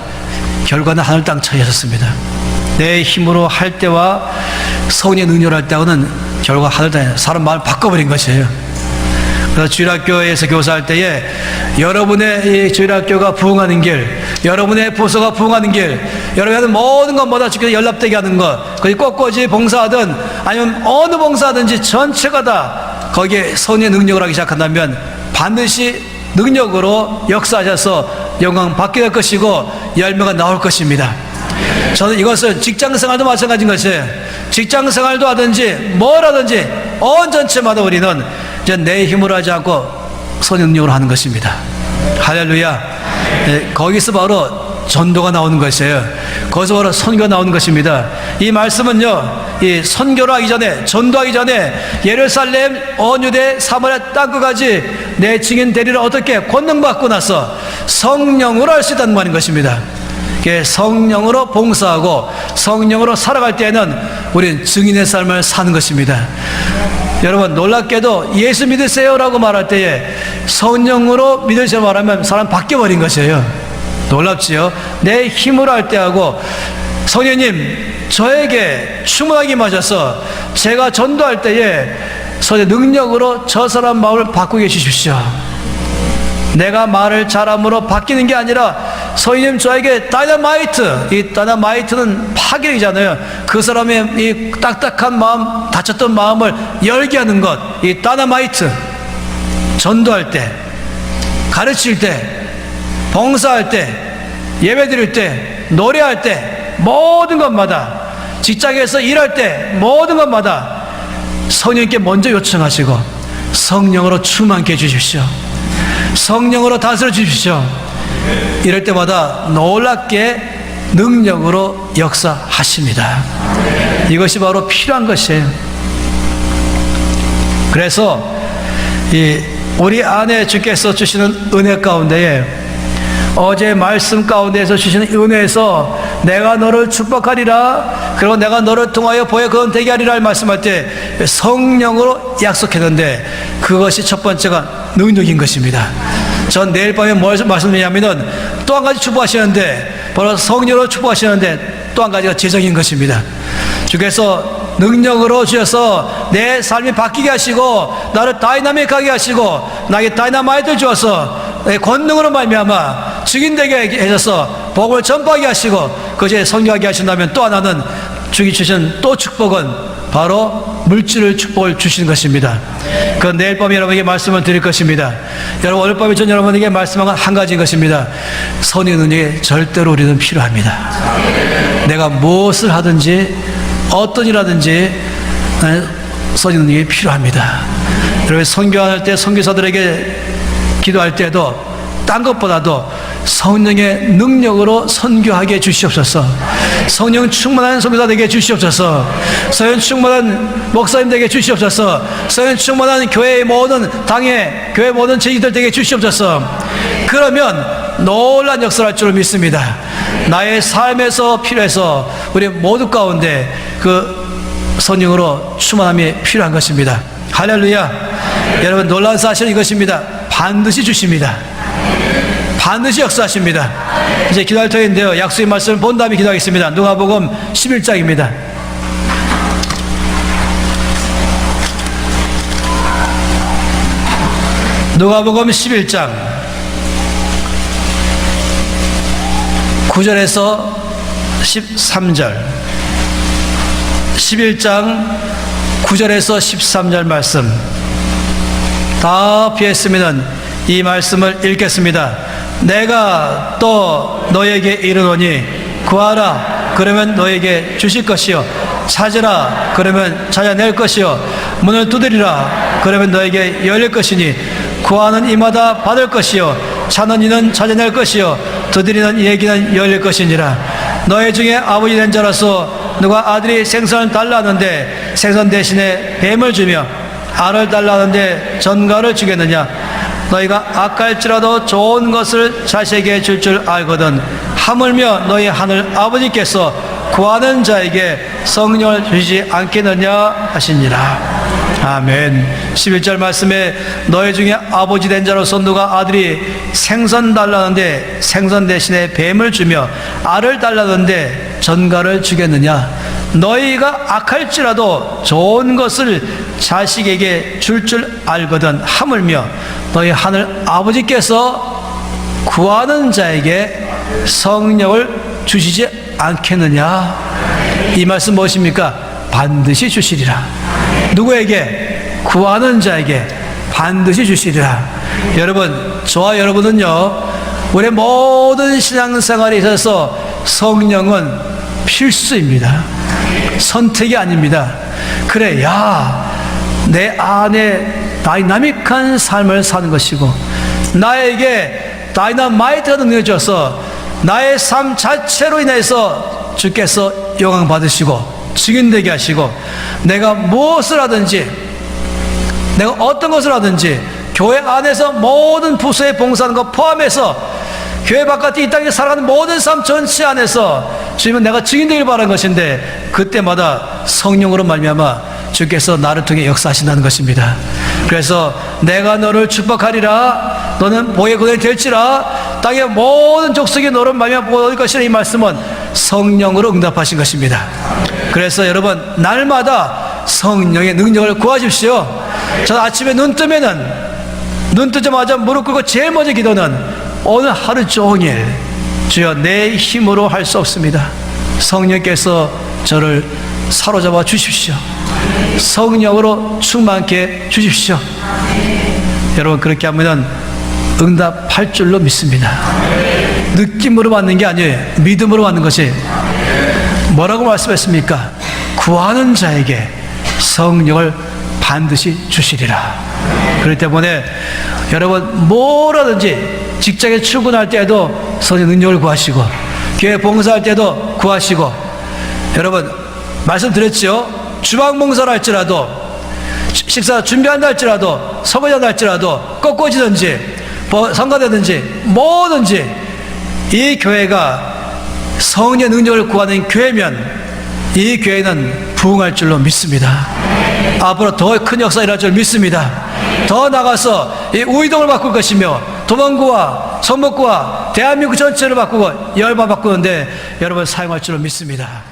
결과는 하늘 땅 차이였습니다. 내 힘으로 할 때와 성령의 능력을 할 때하고는 결과 하늘 땅에 사람 마음을 바꿔버린 것이에요. 그래서 주일학교에서 교사할 때에 여러분의 이 주일학교가 부흥하는 길, 여러분의 부서가 부흥하는 길, 여러분이 하는 모든 것마다 주께서 연락되게 하는 것, 거기 꽃꽂이 봉사하든 아니면 어느 봉사하든지 전체가 다 거기에 성령의 능력을 하기 시작한다면 반드시 능력으로 역사하셔서 영광 받게 될 것이고 열매가 나올 것입니다. 저는 이것은 직장생활도 마찬가지인 것이에요. 직장생활도 하든지 뭘 하든지 온 전체마다 우리는 이제 내 힘으로 하지 않고 성령 능력으로 하는 것입니다. 할렐루야. 네, 거기서 바로 전도가 나오는 것이에요. 거기서 바로 선교가 나오는 것입니다. 이 말씀은요, 이 선교를 하기 전에, 전도하기 전에 예루살렘, 온 유대, 사마리아 땅끝까지 내 증인 되리를 어떻게 권능받고 나서 성령으로 할 수 있다는 말인 것입니다. 성령으로 봉사하고 성령으로 살아갈 때에는 우리는 증인의 삶을 사는 것입니다. 여러분, 놀랍게도 예수 믿으세요라고 말할 때에 성령으로 믿으시라고 말하면 사람 바뀌어버린 것이에요. 놀랍지요? 내 힘으로 할 때하고 성령님 저에게 충만하게 임하셔서 제가 전도할 때에 성령의 능력으로 저 사람 마음을 바꾸게 해주십시오. 내가 말을 잘함으로 바뀌는 게 아니라 성령님 저에게 다이너마이트, 이 다이너마이트는 파괴이잖아요. 그 사람의 이 딱딱한 마음, 다쳤던 마음을 열게 하는 것, 이 다이너마이트. 전도할 때, 가르칠 때, 봉사할 때, 예배 드릴 때, 노래할 때, 모든 것마다, 직장에서 일할 때 모든 것마다 성령님께 먼저 요청하시고 성령으로 충만케 해주십시오. 성령으로 다스려 주십시오. 이럴 때마다 놀랍게 능력으로 역사하십니다. 이것이 바로 필요한 것이에요. 그래서 우리 안에 주께서 주시는 은혜 가운데에 어제 말씀 가운데에서 주시는 은혜에서 내가 너를 축복하리라, 그리고 내가 너를 통하여 보혜 그건 되게 하리라 말씀할 때 성령으로 약속했는데 그것이 첫 번째가 능력인 것입니다. 전 내일 밤에 뭘 말씀드리냐면은 또 한 가지 축복하시는데 바로 성령으로 축복하시는데 또 한 가지가 재정인 것입니다. 주께서 능력으로 주셔서 내 삶이 바뀌게 하시고 나를 다이나믹하게 하시고 나에게 다이나마이트를 주어서 내 권능으로 말미암아 증인되게 하셔서 복을 전파하게 하시고 그것에 성령하게 하신다면 또 하나는 주기 주신 또 축복은 바로 물질을 축복을 주시는 것입니다. 그 내일 밤에 여러분에게 말씀을 드릴 것입니다. 여러분 오늘 밤에 전 여러분에게 말씀한 건 한 가지인 것입니다. 선의 능력이 절대로 우리는 필요합니다. 내가 무엇을 하든지 어떤 일 하든지 선의 능력이 필요합니다. 여러분 선교할 때 선교사들에게 기도할 때도 딴 것보다도 성령의 능력으로 선교하게 해주시옵소서. 성령 충만한 선교사 되게 해주시옵소서. 성령 충만한 목사님 되게 해주시옵소서. 성령 충만한 교회의 모든 당회, 교회 모든 제지들 되게 해주시옵소서. 그러면 놀란 역사를 할 줄 믿습니다. 나의 삶에서 필요해서 우리 모두 가운데 그 성령으로 충만함이 필요한 것입니다. 할렐루야. 여러분, 놀라운 사실은 이것입니다. 반드시 주십니다. 반드시 역사하십니다. 이제 기도할 터인데요, 약속의 말씀을 본 다음에 기도하겠습니다. 누가복음 11장입니다. 누가복음 11장 9절에서 13절, 11장 9절에서 13절 말씀 다 비했으면 이 말씀을 읽겠습니다. 내가 또 너에게 이르노니 구하라 그러면 너에게 주실 것이요, 찾으라 그러면 찾아낼 것이요, 문을 두드리라 그러면 너에게 열릴 것이니 구하는 이마다 받을 것이요, 찾는 이는 찾아낼 것이요, 두드리는 이에게는 열릴 것이니라. 너희 중에 아버지 된 자로서 누가 아들이 생선을 달라 하는데 생선 대신에 뱀을 주며 알을 달라 하는데 전갈을 주겠느냐? 너희가 악할지라도 좋은 것을 자식에게 줄 알거든 하물며 너희 하늘 아버지께서 구하는 자에게 성령을 주시지 않겠느냐 하시니라. 아멘. 11절 말씀에 너희 중에 아버지 된 자로서 누가 아들이 생선 달라는데 생선 대신에 뱀을 주며 알을 달라는데 전갈을 주겠느냐? 너희가 악할지라도 좋은 것을 자식에게 줄 알거든 하물며 너희 하늘 아버지께서 구하는 자에게 성령을 주시지 않겠느냐? 이 말씀 무엇입니까? 반드시 주시리라. 누구에게? 구하는 자에게 반드시 주시리라. 여러분, 저와 여러분은요, 우리의 모든 신앙생활에 있어서 성령은 필수입니다. 선택이 아닙니다. 그래, 내 안에 다이나믹한 삶을 사는 것이고 나에게 다이나마이트가 능력을 줘서 나의 삶 자체로 인해서 주께서 영광 받으시고 증인되게 하시고 내가 무엇을 하든지 내가 어떤 것을 하든지 교회 안에서 모든 부서에 봉사하는 것 포함해서 교회 바깥에 이 땅에 살아가는 모든 삶 전체 안에서 주님은 내가 증인되길 바라는 것인데 그때마다 성령으로 말미암아 주께서 나를 통해 역사하신다는 것입니다. 그래서 내가 너를 축복하리라, 너는 복의 근원이 될지라, 땅의 모든 족속이 너를 말미암아 복을 얻을 것이라. 이 말씀은 성령으로 응답하신 것입니다. 그래서 여러분, 날마다 성령의 능력을 구하십시오. 저는 아침에 눈 뜨자마자 무릎 꿇고 제일 먼저 기도는 오늘 하루 종일 주여 내 힘으로 할 수 없습니다. 성령께서 저를 사로잡아 주십시오. 성령으로 충만케 주십시오. 여러분, 그렇게 하면 응답할 줄로 믿습니다. 느낌으로 받는 게 아니에요. 믿음으로 받는 것이. 뭐라고 말씀했습니까? 구하는 자에게 성령을 반드시 주시리라. 그렇기 때문에 여러분, 뭐라든지 직장에 출근할 때에도 성령 능력을 구하시고 교회 봉사할 때도 구하시고, 여러분 말씀드렸죠? 주방 봉사를 할지라도 식사 준비한다 할지라도 설거지한다 할지라도 꺾어지든지 성가되든지 뭐든지 이 교회가 성령의 능력을 구하는 교회면 이 교회는 부흥할 줄로 믿습니다. 앞으로 더 큰 역사 일어날 줄 믿습니다. 더 나가서 이 우이동을 바꿀 것이며 도망구와 성북구와 대한민국 전체를 바꾸고 열방 바꾸는데 여러분 사용할 줄로 믿습니다.